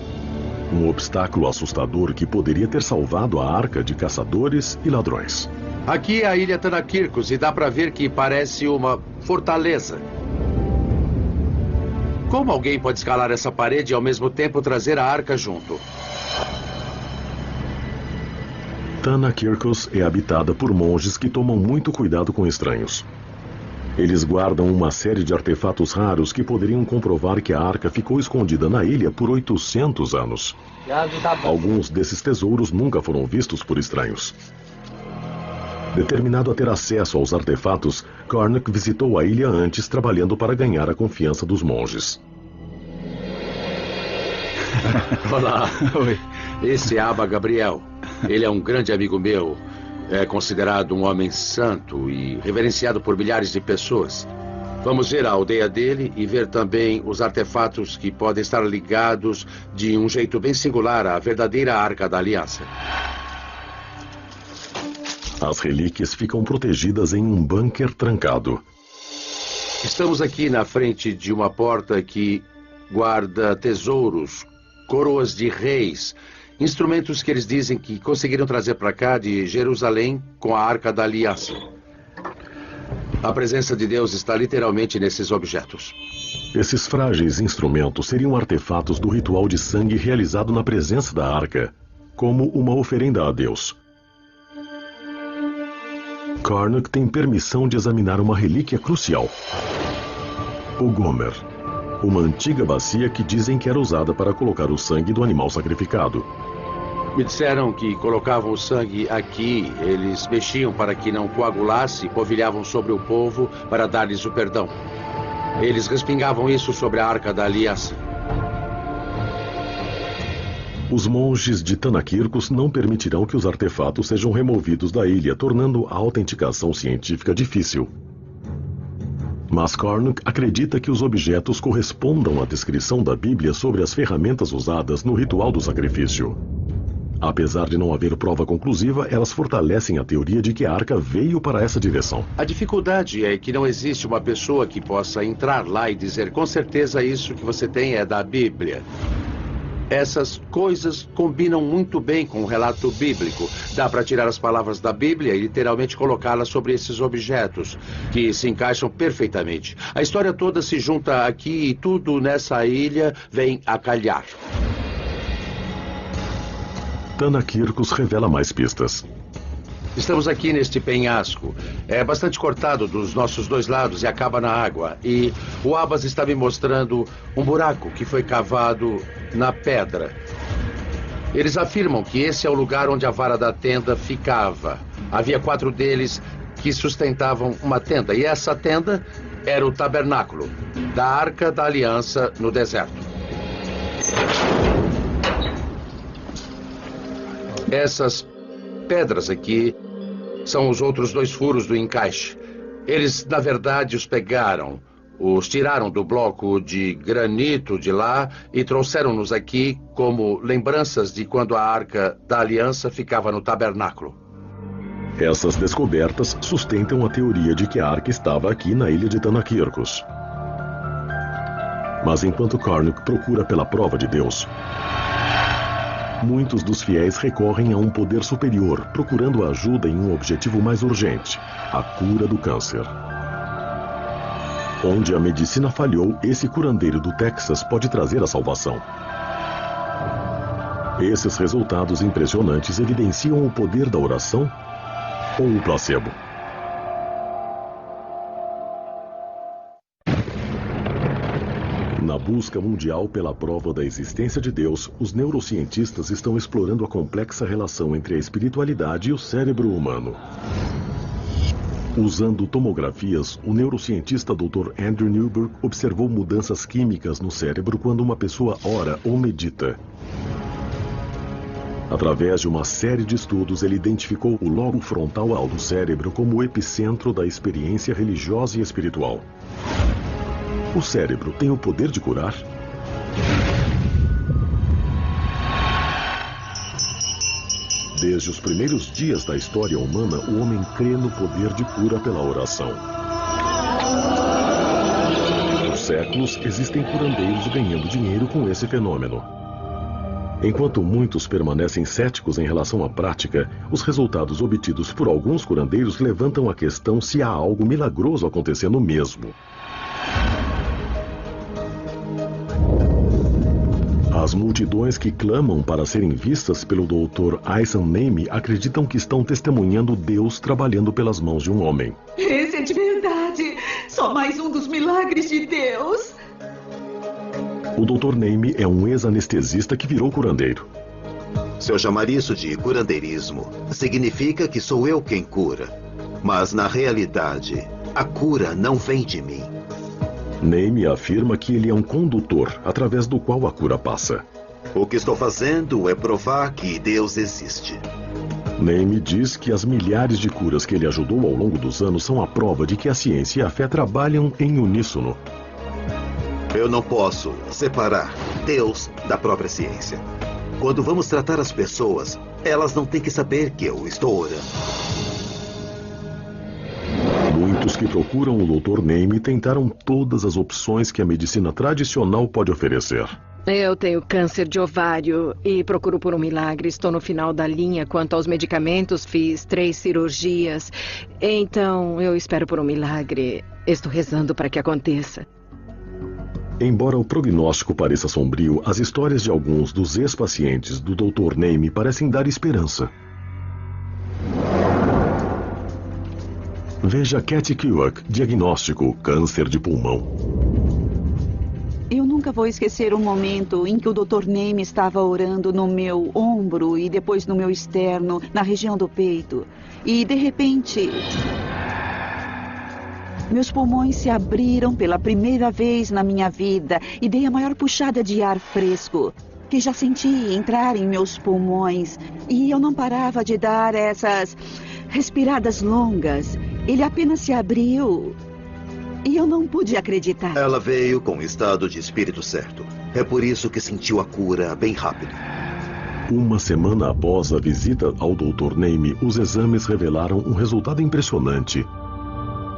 Um obstáculo assustador que poderia ter salvado a arca de caçadores e ladrões. Aqui é a ilha Tanakirkos e dá para ver que parece uma fortaleza. Como alguém pode escalar essa parede e ao mesmo tempo trazer a arca junto? Tanakirkos é habitada por monges que tomam muito cuidado com estranhos. Eles guardam uma série de artefatos raros que poderiam comprovar que a arca ficou escondida na ilha por 800 anos. Alguns desses tesouros nunca foram vistos por estranhos. Determinado a ter acesso aos artefatos, Carnock visitou a ilha antes, trabalhando para ganhar a confiança dos monges. Olá. Oi. Esse é Abba Gabriel. Ele é um grande amigo meu. É considerado um homem santo e reverenciado por milhares de pessoas. Vamos ver a aldeia dele e ver também os artefatos que podem estar ligados de um jeito bem singular à verdadeira Arca da Aliança. As relíquias ficam protegidas em um bunker trancado. Estamos aqui na frente de uma porta que guarda tesouros, coroas de reis, instrumentos que eles dizem que conseguiram trazer para cá de Jerusalém com a Arca da Aliança. A presença de Deus está literalmente nesses objetos. Esses frágeis instrumentos seriam artefatos do ritual de sangue realizado na presença da arca, como uma oferenda a Deus. Karnak tem permissão de examinar uma relíquia crucial. O Gomer, uma antiga bacia que dizem que era usada para colocar o sangue do animal sacrificado. Me disseram que colocavam o sangue aqui, eles mexiam para que não coagulasse, polvilhavam sobre o povo para dar-lhes o perdão. Eles respingavam isso sobre a Arca da Aliança. Os monges de Tanakirkos não permitirão que os artefatos sejam removidos da ilha, tornando a autenticação científica difícil. Mas Karnak acredita que os objetos correspondam à descrição da Bíblia sobre as ferramentas usadas no ritual do sacrifício. Apesar de não haver prova conclusiva, elas fortalecem a teoria de que a arca veio para essa direção. A dificuldade é que não existe uma pessoa que possa entrar lá e dizer com certeza isso que você tem é da Bíblia. Essas coisas combinam muito bem com o relato bíblico. Dá para tirar as palavras da Bíblia e literalmente colocá-las sobre esses objetos, que se encaixam perfeitamente. A história toda se junta aqui e tudo nessa ilha vem a calhar. Tanakirkos revela mais pistas. Estamos aqui neste penhasco. É bastante cortado dos nossos dois lados e acaba na água. E o Abbas está me mostrando um buraco que foi cavado na pedra. Eles afirmam que esse é o lugar onde a vara da tenda ficava. Havia 4 deles que sustentavam uma tenda. E essa tenda era o tabernáculo da Arca da Aliança no deserto. Essas pedras aqui são os outros 2 furos do encaixe. Eles, na verdade, os pegaram, os tiraram do bloco de granito de lá e trouxeram-nos aqui como lembranças de quando a Arca da Aliança ficava no tabernáculo. Essas descobertas sustentam a teoria de que a arca estava aqui na ilha de Tanakirkos. Mas enquanto Karnak procura pela prova de Deus, muitos dos fiéis recorrem a um poder superior, procurando ajuda em um objetivo mais urgente: a cura do câncer. Onde a medicina falhou, esse curandeiro do Texas pode trazer a salvação. Esses resultados impressionantes evidenciam o poder da oração ou o placebo? Na busca mundial pela prova da existência de Deus, os neurocientistas estão explorando a complexa relação entre a espiritualidade e o cérebro humano. Usando tomografias, o neurocientista Dr. Andrew Newberg observou mudanças químicas no cérebro quando uma pessoa ora ou medita. Através de uma série de estudos, ele identificou o lobo frontal do cérebro como o epicentro da experiência religiosa e espiritual. O cérebro tem o poder de curar? Desde os primeiros dias da história humana, o homem crê no poder de cura pela oração. Por séculos, existem curandeiros ganhando dinheiro com esse fenômeno. Enquanto muitos permanecem céticos em relação à prática, os resultados obtidos por alguns curandeiros levantam a questão se há algo milagroso acontecendo mesmo. As multidões que clamam para serem vistas pelo Dr. Aysan Naimi acreditam que estão testemunhando Deus trabalhando pelas mãos de um homem. Esse é de verdade. Só mais um dos milagres de Deus. O Dr. Naimi é um ex-anestesista que virou curandeiro. Se eu chamar isso de curandeirismo, significa que sou eu quem cura. Mas, na realidade, a cura não vem de mim. Naimi afirma que ele é um condutor através do qual a cura passa. O que estou fazendo é provar que Deus existe. Naimi diz que as milhares de curas que ele ajudou ao longo dos anos são a prova de que a ciência e a fé trabalham em uníssono. Eu não posso separar Deus da própria ciência. Quando vamos tratar as pessoas, elas não têm que saber que eu estou orando. Os que procuram o Dr. Name tentaram todas as opções que a medicina tradicional pode oferecer. Eu tenho câncer de ovário e procuro por um milagre. Estou no final da linha quanto aos medicamentos. Fiz 3 cirurgias. Então, eu espero por um milagre. Estou rezando para que aconteça. Embora o prognóstico pareça sombrio, as histórias de alguns dos ex-pacientes do Dr. Name parecem dar esperança. Veja Kathy Kerouac, diagnóstico, câncer de pulmão. Eu nunca vou esquecer um momento em que o Dr. Name estava orando no meu ombro e depois no meu externo, na região do peito. E, de repente, meus pulmões se abriram pela primeira vez na minha vida e dei a maior puxada de ar fresco que já senti entrar em meus pulmões. E eu não parava de dar essas respiradas longas. Ele apenas se abriu. E eu não pude acreditar. Ela veio com o estado de espírito certo. É por isso que sentiu a cura bem rápido. Uma semana após a visita ao Dr. Name, os exames revelaram um resultado impressionante.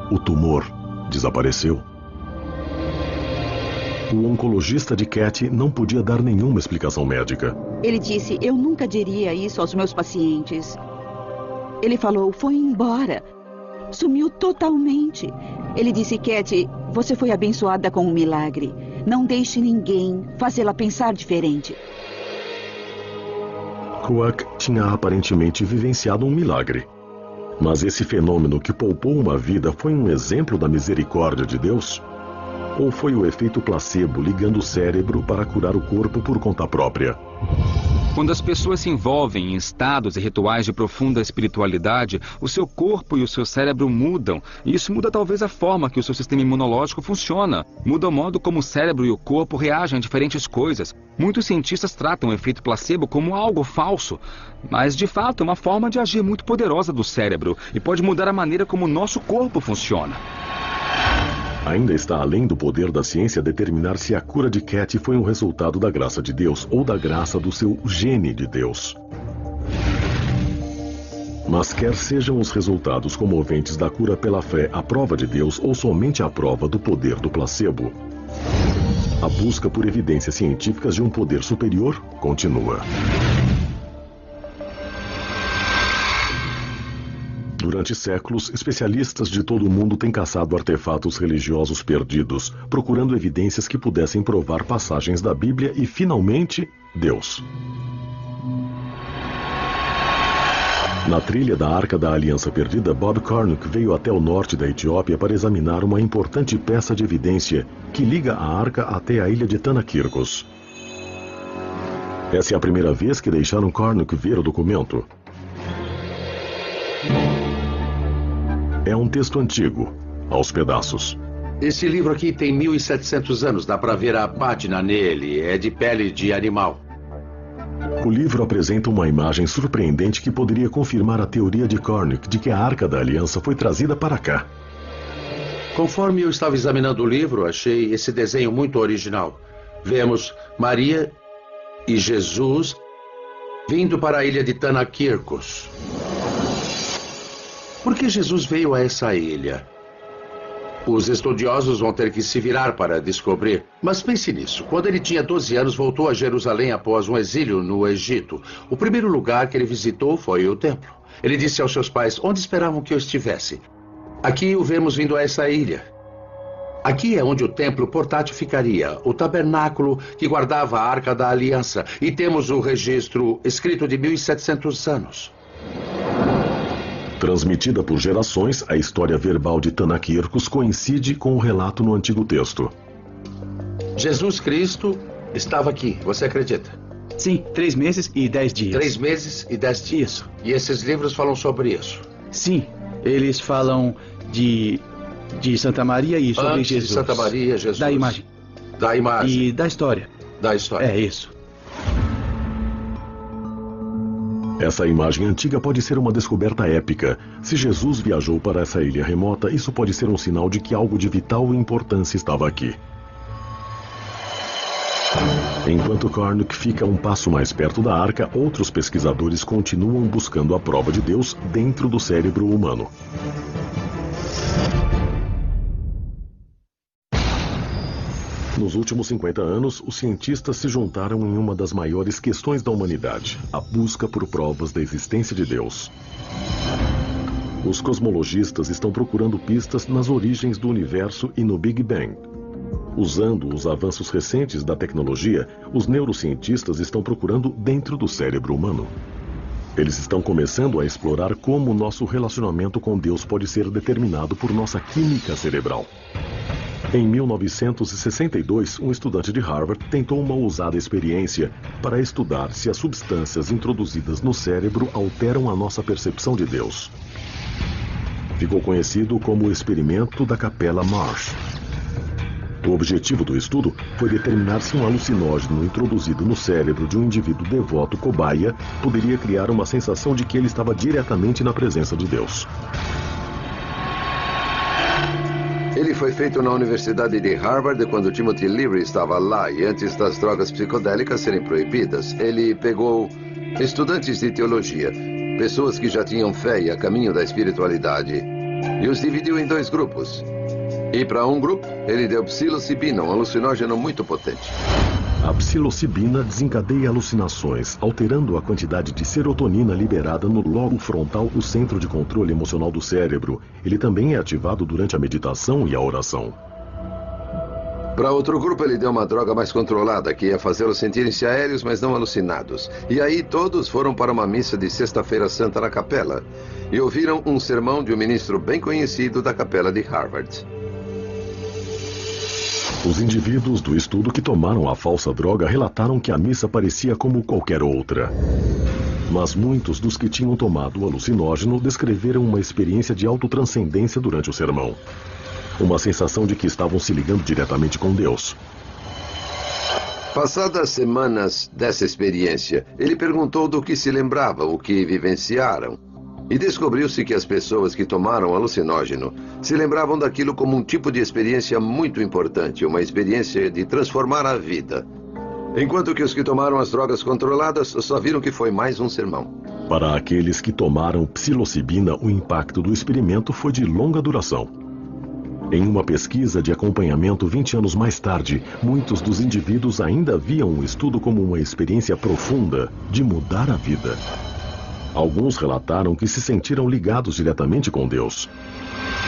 O tumor desapareceu. O oncologista de Kathy não podia dar nenhuma explicação médica. Ele disse, eu nunca diria isso aos meus pacientes. Ele falou, foi embora. Sumiu totalmente. Ele disse, Kathy, você foi abençoada com um milagre. Não deixe ninguém fazê-la pensar diferente. Kerouac tinha aparentemente vivenciado um milagre. Mas esse fenômeno que poupou uma vida foi um exemplo da misericórdia de Deus? Ou foi o efeito placebo ligando o cérebro para curar o corpo por conta própria? Quando as pessoas se envolvem em estados e rituais de profunda espiritualidade, o seu corpo e o seu cérebro mudam. E isso muda talvez a forma que o seu sistema imunológico funciona. Muda o modo como o cérebro e o corpo reagem a diferentes coisas. Muitos cientistas tratam o efeito placebo como algo falso. Mas, de fato, é uma forma de agir muito poderosa do cérebro e pode mudar a maneira como o nosso corpo funciona. Ainda está além do poder da ciência determinar se a cura de Kathy foi um resultado da graça de Deus ou da graça do seu gene de Deus. Mas quer sejam os resultados comoventes da cura pela fé a prova de Deus ou somente a prova do poder do placebo, a busca por evidências científicas de um poder superior continua. Durante séculos, especialistas de todo o mundo têm caçado artefatos religiosos perdidos, procurando evidências que pudessem provar passagens da Bíblia e, finalmente, Deus. Na trilha da Arca da Aliança Perdida, Bob Cornuck veio até o norte da Etiópia para examinar uma importante peça de evidência que liga a arca até a ilha de Tanakirkos. Essa é a primeira vez que deixaram Cornuck ver o documento. É um texto antigo, aos pedaços. Esse livro aqui tem 1700 anos, dá para ver a pátina nele, é de pele de animal. O livro apresenta uma imagem surpreendente que poderia confirmar a teoria de Cornuck de que a Arca da Aliança foi trazida para cá. Conforme eu estava examinando o livro, achei esse desenho muito original. Vemos Maria e Jesus vindo para a ilha de Tanakirkos. Por que Jesus veio a essa ilha? Os estudiosos vão ter que se virar para descobrir. Mas pense nisso. Quando ele tinha 12 anos, voltou a Jerusalém após um exílio no Egito. O primeiro lugar que ele visitou foi o templo. Ele disse aos seus pais onde esperavam que eu estivesse. Aqui o vemos vindo a essa ilha. Aqui é onde o templo portátil ficaria, o tabernáculo que guardava a Arca da Aliança. E temos o registro escrito de 1700 anos. Transmitida por gerações, a história verbal de Tanakirkos coincide com o relato no Antigo Texto. Jesus Cristo estava aqui, você acredita? Sim, 3 meses e 10 dias. 3 meses e 10 dias. Isso. E esses livros falam sobre isso? Sim, eles falam de Santa Maria e sobre Antes Jesus. De Santa Maria, Jesus. Da imagem. Da imagem. E da história. Da história. É isso. Essa imagem antiga pode ser uma descoberta épica. Se Jesus viajou para essa ilha remota, isso pode ser um sinal de que algo de vital importância estava aqui. Enquanto Cornuck fica um passo mais perto da arca, outros pesquisadores continuam buscando a prova de Deus dentro do cérebro humano. Nos últimos 50 anos, os cientistas se juntaram em uma das maiores questões da humanidade, a busca por provas da existência de Deus. Os cosmologistas estão procurando pistas nas origens do universo e no Big Bang. Usando os avanços recentes da tecnologia, os neurocientistas estão procurando dentro do cérebro humano. Eles estão começando a explorar como nosso relacionamento com Deus pode ser determinado por nossa química cerebral. Em 1962, um estudante de Harvard tentou uma ousada experiência para estudar se as substâncias introduzidas no cérebro alteram a nossa percepção de Deus. Ficou conhecido como o experimento da Capela Marsh. O objetivo do estudo foi determinar se um alucinógeno introduzido no cérebro de um indivíduo devoto cobaia poderia criar uma sensação de que ele estava diretamente na presença de Deus. Ele foi feito na Universidade de Harvard quando Timothy Leary estava lá e antes das drogas psicodélicas serem proibidas. Ele pegou estudantes de teologia, pessoas que já tinham fé e a caminho da espiritualidade, e os dividiu em 2 grupos. E para um grupo, ele deu psilocibina, um alucinógeno muito potente. A psilocibina desencadeia alucinações, alterando a quantidade de serotonina liberada no lobo frontal, o centro de controle emocional do cérebro. Ele também é ativado durante a meditação e a oração. Para outro grupo, ele deu uma droga mais controlada, que ia fazê-los sentirem-se aéreos, mas não alucinados. E aí todos foram para uma missa de Sexta-feira Santa na capela e ouviram um sermão de um ministro bem conhecido da capela de Harvard. Os indivíduos do estudo que tomaram a falsa droga relataram que a missa parecia como qualquer outra. Mas muitos dos que tinham tomado o alucinógeno descreveram uma experiência de autotranscendência durante o sermão. Uma sensação de que estavam se ligando diretamente com Deus. Passadas semanas dessa experiência, ele perguntou do que se lembravam, o que vivenciaram. E descobriu-se que as pessoas que tomaram alucinógeno se lembravam daquilo como um tipo de experiência muito importante, uma experiência de transformar a vida. Enquanto que os que tomaram as drogas controladas só viram que foi mais um sermão. Para aqueles que tomaram psilocibina, o impacto do experimento foi de longa duração. Em uma pesquisa de acompanhamento 20 anos mais tarde, muitos dos indivíduos ainda viam o estudo como uma experiência profunda de mudar a vida. Alguns relataram que se sentiram ligados diretamente com Deus.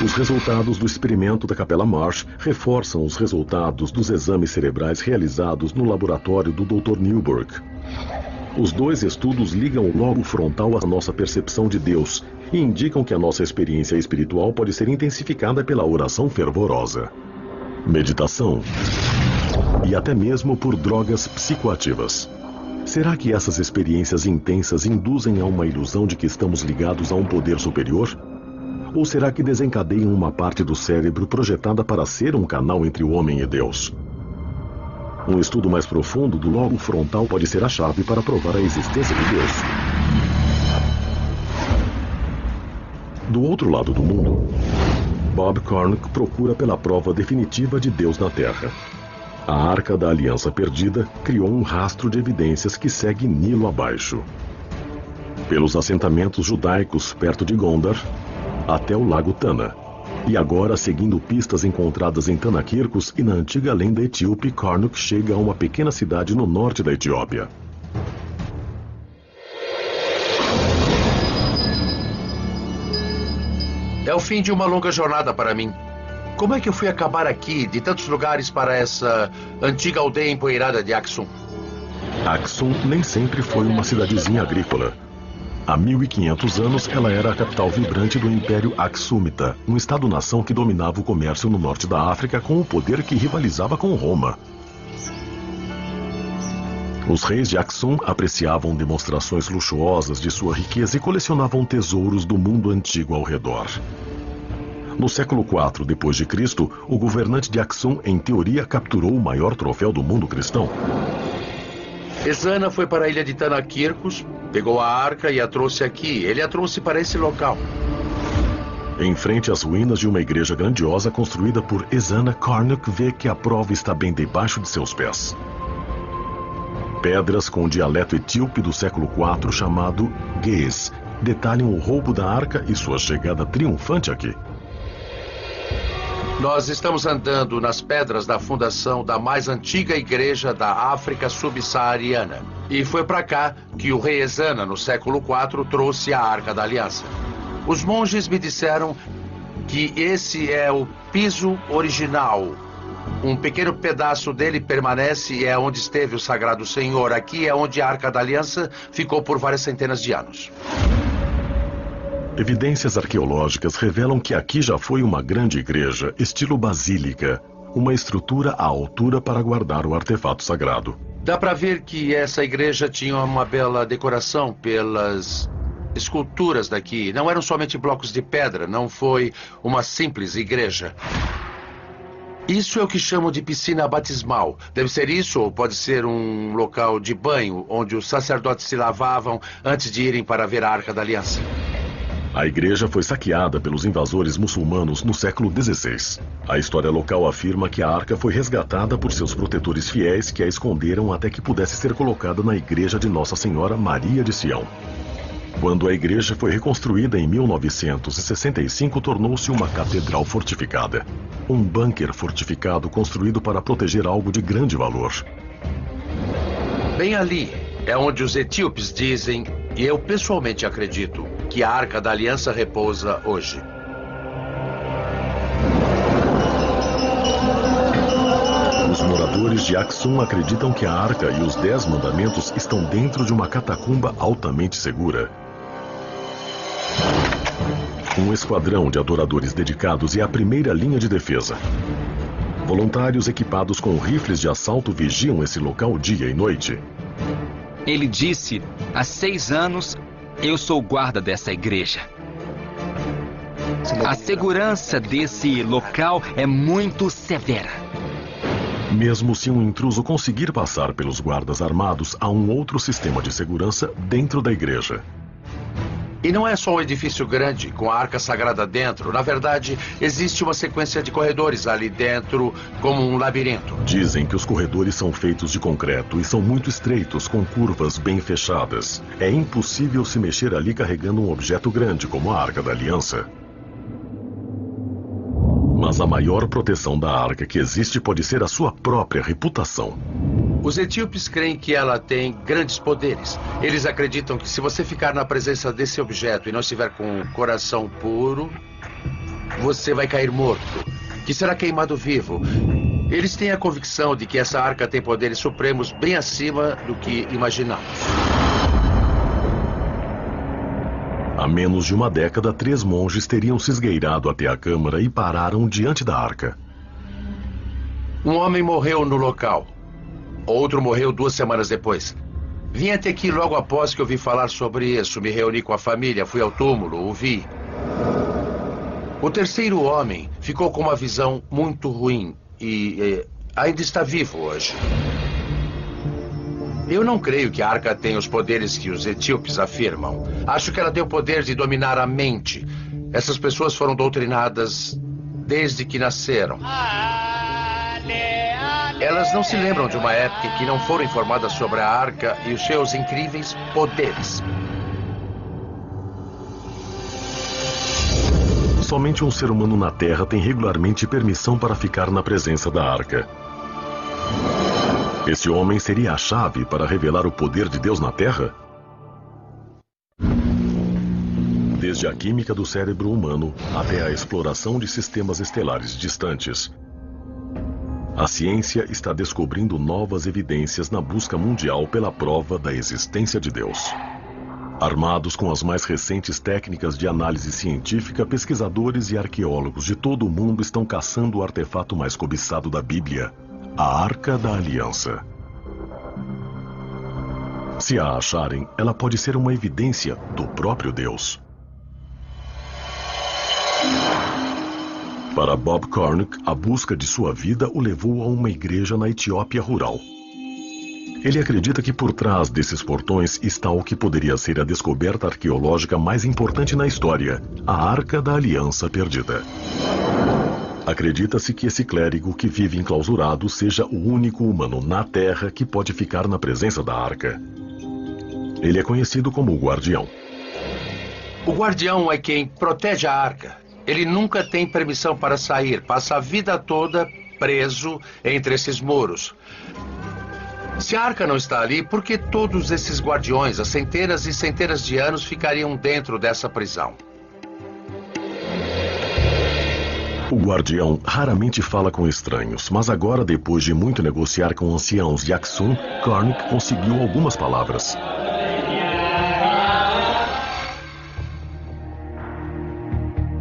Os resultados do experimento da Capela Marsh reforçam os resultados dos exames cerebrais realizados no laboratório do Dr. Newberg. Os 2 estudos ligam o lobo frontal à nossa percepção de Deus e indicam que a nossa experiência espiritual pode ser intensificada pela oração fervorosa, meditação e até mesmo por drogas psicoativas. Será que essas experiências intensas induzem a uma ilusão de que estamos ligados a um poder superior? Ou será que desencadeiam uma parte do cérebro projetada para ser um canal entre o homem e Deus? Um estudo mais profundo do lobo frontal pode ser a chave para provar a existência de Deus. Do outro lado do mundo, Bob Cornuck procura pela prova definitiva de Deus na Terra. A Arca da Aliança Perdida criou um rastro de evidências que segue Nilo abaixo. Pelos assentamentos judaicos perto de Gondar, até o Lago Tana. E agora, seguindo pistas encontradas em Tanakirkos e na antiga lenda etíope, Cornuck chega a uma pequena cidade no norte da Etiópia. É o fim de uma longa jornada para mim. Como é que eu fui acabar aqui, de tantos lugares, para essa antiga aldeia empoeirada de Aksum? Aksum nem sempre foi uma cidadezinha agrícola. Há 1500 anos, ela era a capital vibrante do Império Aksumita, um estado-nação que dominava o comércio no norte da África com um poder que rivalizava com Roma. Os reis de Aksum apreciavam demonstrações luxuosas de sua riqueza e colecionavam tesouros do mundo antigo ao redor. No século IV d.C., o governante de Aksum, em teoria, capturou o maior troféu do mundo cristão. Ezana foi para a ilha de Tanakirkos, pegou a arca e a trouxe aqui. Ele a trouxe para esse local. Em frente às ruínas de uma igreja grandiosa construída por Ezana, Cornuck vê que a prova está bem debaixo de seus pés. Pedras com o dialeto etíope do século IV chamado Ge'ez detalham o roubo da arca e sua chegada triunfante aqui. Nós estamos andando nas pedras da fundação da mais antiga igreja da África subsaariana. E foi para cá que o rei Ezana, no século IV, trouxe a Arca da Aliança. Os monges me disseram que esse é o piso original. Um pequeno pedaço dele permanece e é onde esteve o Sagrado Senhor. Aqui é onde a Arca da Aliança ficou por várias centenas de anos. Evidências arqueológicas revelam que aqui já foi uma grande igreja, estilo basílica, uma estrutura à altura para guardar o artefato sagrado. Dá para ver que essa igreja tinha uma bela decoração pelas esculturas daqui. Não eram somente blocos de pedra, não foi uma simples igreja. Isso é o que chamam de piscina batismal. Deve ser isso ou pode ser um local de banho, onde os sacerdotes se lavavam antes de irem para ver a Arca da Aliança. A igreja foi saqueada pelos invasores muçulmanos no século XVI. A história local afirma que a arca foi resgatada por seus protetores fiéis que a esconderam até que pudesse ser colocada na igreja de Nossa Senhora Maria de Sião. Quando a igreja foi reconstruída em 1965, tornou-se uma catedral fortificada. Um bunker fortificado construído para proteger algo de grande valor. Bem ali é onde os etíopes dizem, e eu pessoalmente acredito, que a Arca da Aliança repousa hoje. Os moradores de Aksum acreditam que a Arca e os 10 mandamentos estão dentro de uma catacumba altamente segura. Um esquadrão de adoradores dedicados é a primeira linha de defesa. Voluntários equipados com rifles de assalto vigiam esse local dia e noite. Ele disse, há 6 anos, eu sou guarda dessa igreja. A segurança desse local é muito severa. Mesmo se um intruso conseguir passar pelos guardas armados, há um outro sistema de segurança dentro da igreja. E não é só um edifício grande, com a arca sagrada dentro. Na verdade, existe uma sequência de corredores ali dentro, como um labirinto. Dizem que os corredores são feitos de concreto e são muito estreitos, com curvas bem fechadas. É impossível se mexer ali carregando um objeto grande, como a Arca da Aliança. Mas a maior proteção da arca que existe pode ser a sua própria reputação. Os etíopes creem que ela tem grandes poderes. Eles acreditam que se você ficar na presença desse objeto e não estiver com o coração puro, você vai cair morto, que será queimado vivo. Eles têm a convicção de que essa arca tem poderes supremos bem acima do que imaginamos. Há menos de uma década, 3 monges teriam se esgueirado até a câmara e pararam diante da arca. Um homem morreu no local. Outro morreu 2 semanas depois. Vim até aqui logo após que ouvi falar sobre isso. Me reuni com a família, fui ao túmulo, o vi. O terceiro homem ficou com uma visão muito ruim e ainda está vivo hoje. Eu não creio que a arca tenha os poderes que os etíopes afirmam. Acho que ela tem o poder de dominar a mente. Essas pessoas foram doutrinadas desde que nasceram. Elas não se lembram de uma época em que não foram informadas sobre a arca e os seus incríveis poderes. Somente um ser humano na Terra tem regularmente permissão para ficar na presença da arca. Esse homem seria a chave para revelar o poder de Deus na Terra? Desde a química do cérebro humano até a exploração de sistemas estelares distantes, a ciência está descobrindo novas evidências na busca mundial pela prova da existência de Deus. Armados com as mais recentes técnicas de análise científica, pesquisadores e arqueólogos de todo o mundo estão caçando o artefato mais cobiçado da Bíblia, a Arca da Aliança. Se a acharem, ela pode ser uma evidência do próprio Deus. Para Bob Cornuck, a busca de sua vida o levou a uma igreja na Etiópia rural. Ele acredita que por trás desses portões está o que poderia ser a descoberta arqueológica mais importante na história, a Arca da Aliança Perdida. Acredita-se que esse clérigo que vive enclausurado seja o único humano na Terra que pode ficar na presença da arca. Ele é conhecido como o Guardião. O Guardião é quem protege a arca. Ele nunca tem permissão para sair. Passa a vida toda preso entre esses muros. Se a arca não está ali, por que todos esses guardiões, há centenas e centenas de anos, ficariam dentro dessa prisão? O guardião raramente fala com estranhos, mas agora, depois de muito negociar com anciãos de Axum, Karnak conseguiu algumas palavras.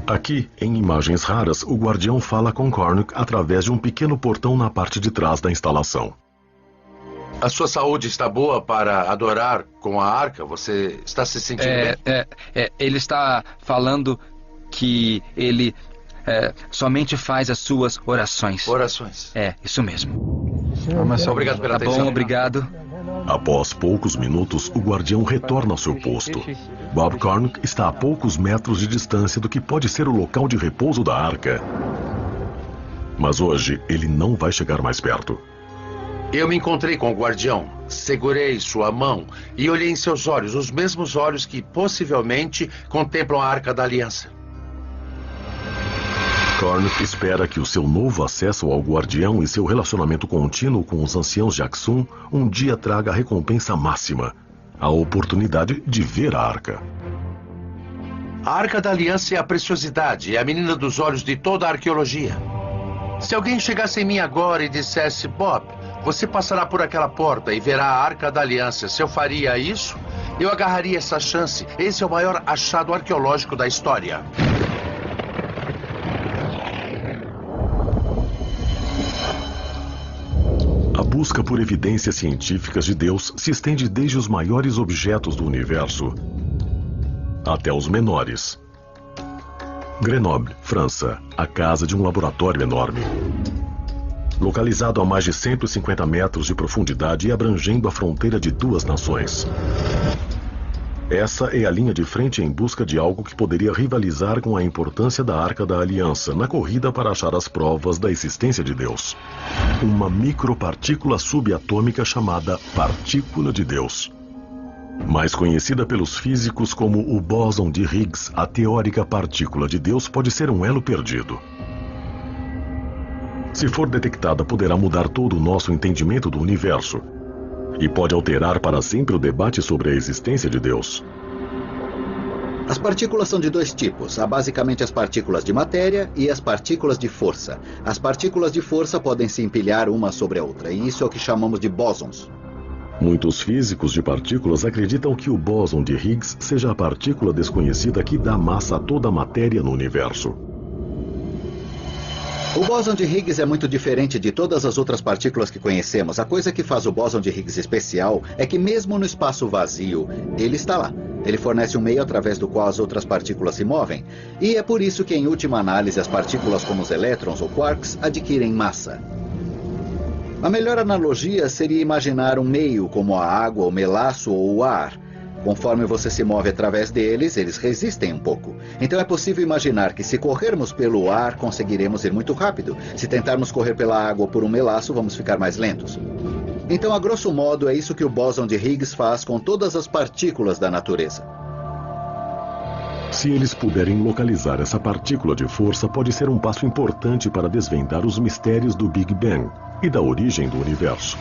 Aqui, em imagens raras, o guardião fala com Karnak através de um pequeno portão na parte de trás da instalação. A sua saúde está boa para adorar com a arca? Você está se sentindo bem? Ele está falando que ele somente faz as suas orações. Orações. Isso mesmo. Obrigado pela atenção. Tá bom, obrigado. Após poucos minutos, o guardião retorna ao seu posto. Bob Karnak está a poucos metros de distância do que pode ser o local de repouso da arca. Mas hoje, ele não vai chegar mais perto. Eu me encontrei com o guardião, segurei sua mão e olhei em seus olhos, os mesmos olhos que possivelmente contemplam a Arca da Aliança. Karnak espera que o seu novo acesso ao guardião e seu relacionamento contínuo com os anciãos de Axum um dia traga a recompensa máxima, a oportunidade de ver a arca. A Arca da Aliança é a preciosidade, é a menina dos olhos de toda a arqueologia. Se alguém chegasse em mim agora e dissesse, Bob, você passará por aquela porta e verá a Arca da Aliança. Se eu faria isso, eu agarraria essa chance. Esse é o maior achado arqueológico da história. A busca por evidências científicas de Deus se estende desde os maiores objetos do universo até os menores. Grenoble, França, a casa de um laboratório enorme. Localizado a mais de 150 metros de profundidade e abrangendo a fronteira de duas nações. Essa é a linha de frente em busca de algo que poderia rivalizar com a importância da Arca da Aliança na corrida para achar as provas da existência de Deus. Uma micropartícula subatômica chamada partícula de Deus. Mais conhecida pelos físicos como o bóson de Higgs, a teórica partícula de Deus pode ser um elo perdido. Se for detectada, poderá mudar todo o nosso entendimento do universo e pode alterar para sempre o debate sobre a existência de Deus. As partículas são de dois tipos. Há basicamente as partículas de matéria e as partículas de força. As partículas de força podem se empilhar uma sobre a outra, e isso é o que chamamos de bósons. Muitos físicos de partículas acreditam que o bóson de Higgs seja a partícula desconhecida que dá massa a toda a matéria no universo. O bóson de Higgs é muito diferente de todas as outras partículas que conhecemos. A coisa que faz o bóson de Higgs especial é que mesmo no espaço vazio, ele está lá. Ele fornece um meio através do qual as outras partículas se movem. E é por isso que, em última análise, as partículas como os elétrons ou quarks adquirem massa. A melhor analogia seria imaginar um meio como a água, o melaço ou o ar. Conforme você se move através deles, eles resistem um pouco. Então é possível imaginar que se corrermos pelo ar, conseguiremos ir muito rápido. Se tentarmos correr pela água ou por um melaço, vamos ficar mais lentos. Então, a grosso modo, é isso que o bóson de Higgs faz com todas as partículas da natureza. Se eles puderem localizar essa partícula de força, pode ser um passo importante para desvendar os mistérios do Big Bang e da origem do universo.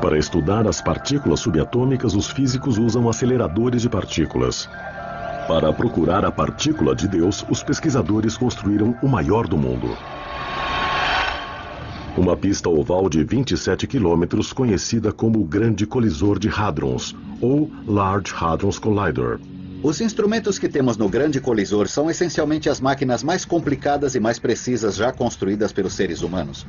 Para estudar as partículas subatômicas, os físicos usam aceleradores de partículas. Para procurar a partícula de Deus, os pesquisadores construíram o maior do mundo. Uma pista oval de 27 quilômetros, conhecida como o Grande Colisor de Hadrons, ou Large Hadrons Collider. Os instrumentos que temos no Grande Colisor são essencialmente as máquinas mais complicadas e mais precisas já construídas pelos seres humanos.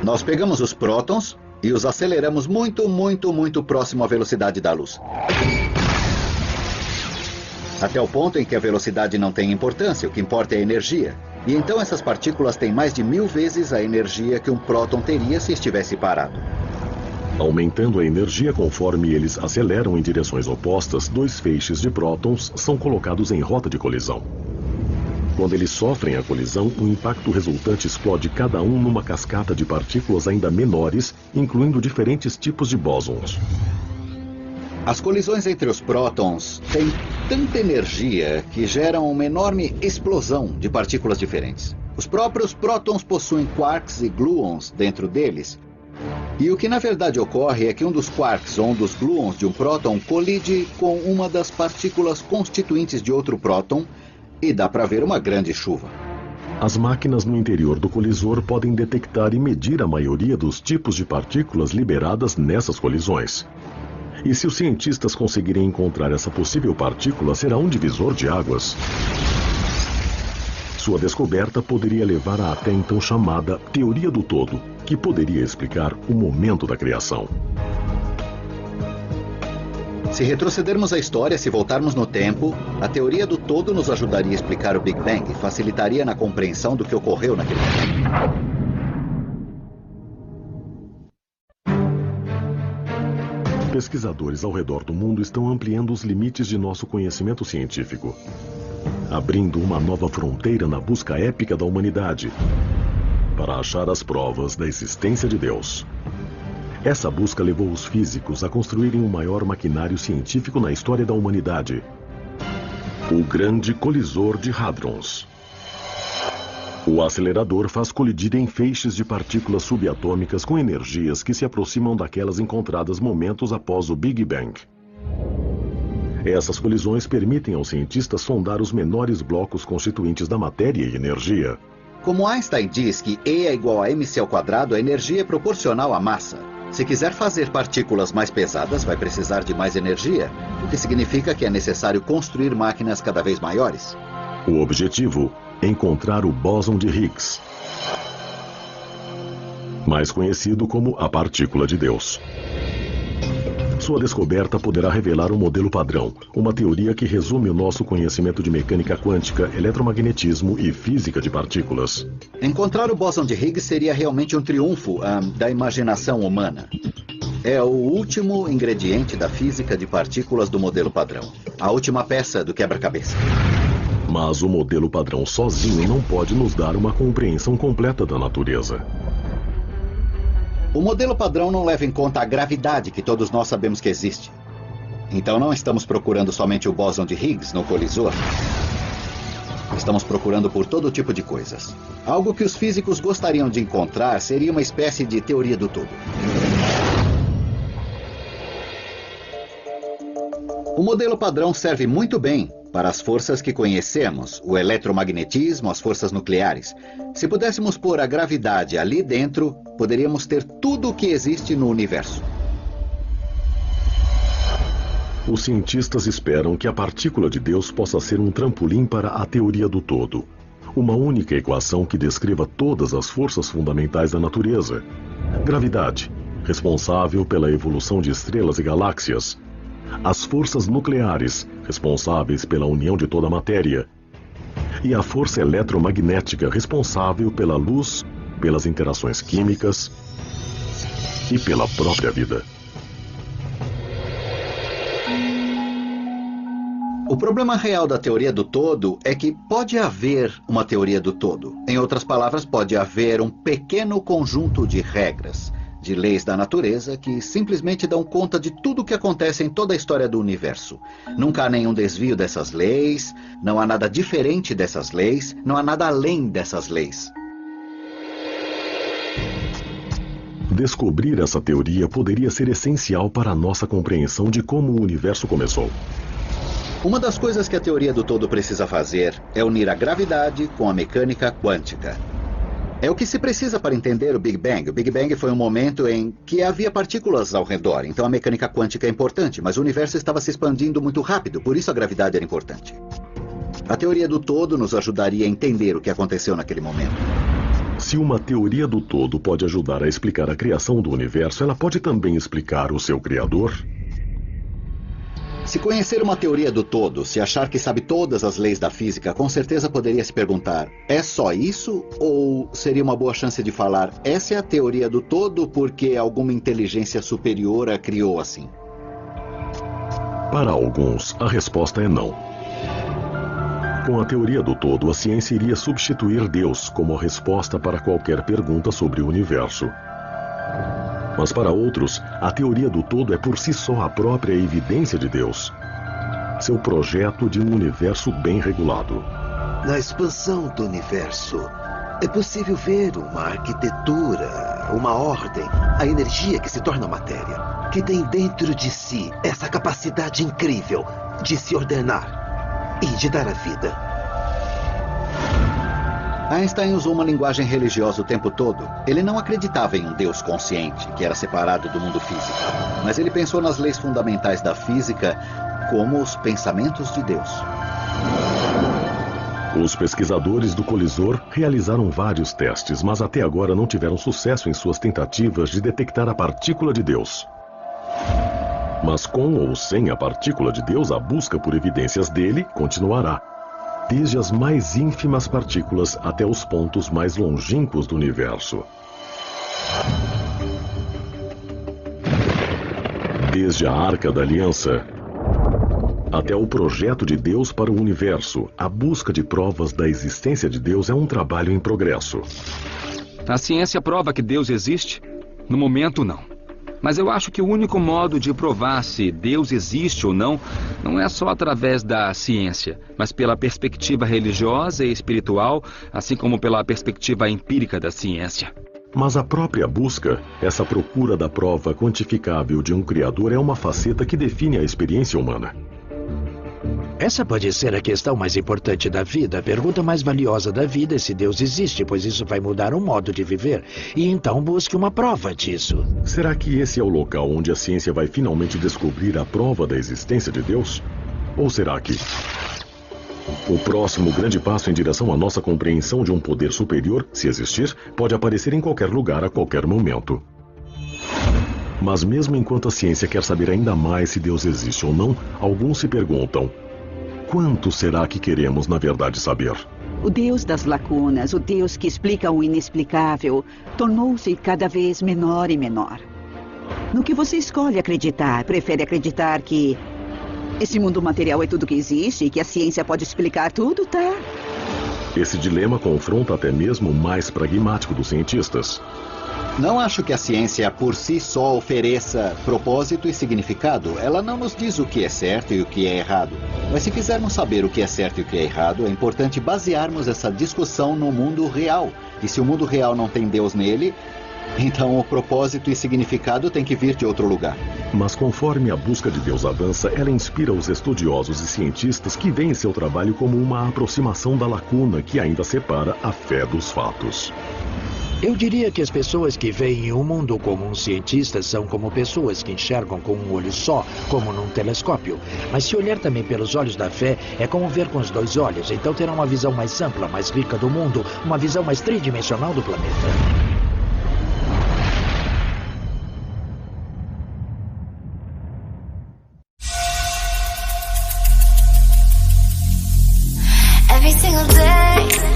Nós pegamos os prótons e os aceleramos muito próximo à velocidade da luz. Até o ponto em que a velocidade não tem importância, o que importa é a energia. E então essas partículas têm mais de 1000 vezes a energia que um próton teria se estivesse parado. Aumentando a energia conforme eles aceleram em direções opostas, dois feixes de prótons são colocados em rota de colisão. Quando eles sofrem a colisão, o impacto resultante explode cada um numa cascata de partículas ainda menores, incluindo diferentes tipos de bósons. As colisões entre os prótons têm tanta energia que geram uma enorme explosão de partículas diferentes. Os próprios prótons possuem quarks e gluons dentro deles. E o que na verdade ocorre é que um dos quarks ou um dos gluons de um próton colide com uma das partículas constituintes de outro próton e dá para ver uma grande chuva. As máquinas no interior do colisor podem detectar e medir a maioria dos tipos de partículas liberadas nessas colisões. E se os cientistas conseguirem encontrar essa possível partícula, será um divisor de águas. Sua descoberta poderia levar à até então chamada teoria do todo, que poderia explicar o momento da criação. Se retrocedermos a história, se voltarmos no tempo, a teoria do todo nos ajudaria a explicar o Big Bang e facilitaria na compreensão do que ocorreu naquele momento. Pesquisadores ao redor do mundo estão ampliando os limites de nosso conhecimento científico, abrindo uma nova fronteira na busca épica da humanidade para achar as provas da existência de Deus. Essa busca levou os físicos a construírem o maior maquinário científico na história da humanidade, o Grande Colisor de Hadrons. O acelerador faz colidir em feixes de partículas subatômicas com energias que se aproximam daquelas encontradas momentos após o Big Bang. Essas colisões permitem aos cientistas sondar os menores blocos constituintes da matéria e energia. Como Einstein diz que E é igual a mc ao quadrado, a energia é proporcional à massa. Se quiser fazer partículas mais pesadas, vai precisar de mais energia, o que significa que é necessário construir máquinas cada vez maiores. O objetivo: encontrar o bóson de Higgs, mais conhecido como a partícula de Deus. Sua descoberta poderá revelar um modelo padrão, uma teoria que resume o nosso conhecimento de mecânica quântica, eletromagnetismo e física de partículas. Encontrar o bóson de Higgs seria realmente um triunfo da imaginação humana. É o último ingrediente da física de partículas do modelo padrão, a última peça do quebra-cabeça. Mas o modelo padrão sozinho não pode nos dar uma compreensão completa da natureza. O modelo padrão não leva em conta a gravidade que todos nós sabemos que existe. Então não estamos procurando somente o bóson de Higgs no colisor. Estamos procurando por todo tipo de coisas. Algo que os físicos gostariam de encontrar seria uma espécie de teoria do todo. O modelo padrão serve muito bem para as forças que conhecemos, o eletromagnetismo, as forças nucleares. Se pudéssemos pôr a gravidade ali dentro, poderíamos ter tudo o que existe no universo. Os cientistas esperam que a partícula de Deus possa ser um trampolim para a teoria do todo. Uma única equação que descreva todas as forças fundamentais da natureza. Gravidade, responsável pela evolução de estrelas e galáxias. As forças nucleares, responsáveis pela união de toda a matéria. E a força eletromagnética, responsável pela luz, pelas interações químicas e pela própria vida. O problema real da teoria do todo é que pode haver uma teoria do todo. Em outras palavras, pode haver um pequeno conjunto de regras, de leis da natureza que simplesmente dão conta de tudo o que acontece em toda a história do universo. Nunca há nenhum desvio dessas leis, não há nada diferente dessas leis, não há nada além dessas leis. Descobrir essa teoria poderia ser essencial para a nossa compreensão de como o universo começou. Uma das coisas que a teoria do todo precisa fazer é unir a gravidade com a mecânica quântica. É o que se precisa para entender o Big Bang. O Big Bang foi um momento em que havia partículas ao redor, então a mecânica quântica é importante, mas o universo estava se expandindo muito rápido, por isso a gravidade era importante. A teoria do todo nos ajudaria a entender o que aconteceu naquele momento. Se uma teoria do todo pode ajudar a explicar a criação do universo, ela pode também explicar o seu criador? Se conhecer uma teoria do todo, se achar que sabe todas as leis da física, com certeza poderia se perguntar, é só isso? Ou seria uma boa chance de falar, essa é a teoria do todo porque alguma inteligência superior a criou assim? Para alguns, a resposta é não. Com a teoria do todo, a ciência iria substituir Deus como a resposta para qualquer pergunta sobre o universo. Mas para outros, a teoria do todo é por si só a própria evidência de Deus. Seu projeto de um universo bem regulado. Na expansão do universo, é possível ver uma arquitetura, uma ordem, a energia que se torna matéria, que tem dentro de si essa capacidade incrível de se ordenar e de dar a vida. Einstein usou uma linguagem religiosa o tempo todo. Ele não acreditava em um Deus consciente, que era separado do mundo físico. Mas ele pensou nas leis fundamentais da física como os pensamentos de Deus. Os pesquisadores do colisor realizaram vários testes, mas até agora não tiveram sucesso em suas tentativas de detectar a partícula de Deus. Mas com ou sem a partícula de Deus, a busca por evidências dele continuará. Desde as mais ínfimas partículas até os pontos mais longínquos do universo. Desde a Arca da Aliança até o projeto de Deus para o universo, a busca de provas da existência de Deus é um trabalho em progresso. A ciência prova que Deus existe? No momento, não. Mas eu acho que o único modo de provar se Deus existe ou não, não é só através da ciência, mas pela perspectiva religiosa e espiritual, assim como pela perspectiva empírica da ciência. Mas a própria busca, essa procura da prova quantificável de um Criador, é uma faceta que define a experiência humana. Essa pode ser a questão mais importante da vida. A pergunta mais valiosa da vida é se Deus existe, pois isso vai mudar o modo de viver. E então busque uma prova disso. Será que esse é o local onde a ciência vai finalmente descobrir a prova da existência de Deus? Ou será que o próximo grande passo em direção à nossa compreensão de um poder superior, se existir, pode aparecer em qualquer lugar a qualquer momento? Mas mesmo enquanto a ciência quer saber ainda mais se Deus existe ou não, alguns se perguntam: quanto será que queremos na verdade saber? O Deus das lacunas, o Deus que explica o inexplicável, tornou-se cada vez menor e menor. No que você escolhe acreditar? Prefere acreditar que esse mundo material é tudo que existe e que a ciência pode explicar tudo, tá? Esse dilema confronta até mesmo o mais pragmático dos cientistas. Não acho que a ciência por si só ofereça propósito e significado. Ela não nos diz o que é certo e o que é errado. Mas se quisermos saber o que é certo e o que é errado, é importante basearmos essa discussão no mundo real. E se o mundo real não tem Deus nele, então o propósito e significado tem que vir de outro lugar. Mas conforme a busca de Deus avança, ela inspira os estudiosos e cientistas que veem seu trabalho como uma aproximação da lacuna que ainda separa a fé dos fatos. Eu diria que as pessoas que veem o mundo como um cientista são como pessoas que enxergam com um olho só, como num telescópio. Mas se olhar também pelos olhos da fé, é como ver com os dois olhos. Então terá uma visão mais ampla, mais rica do mundo, uma visão mais tridimensional do planeta. Every single day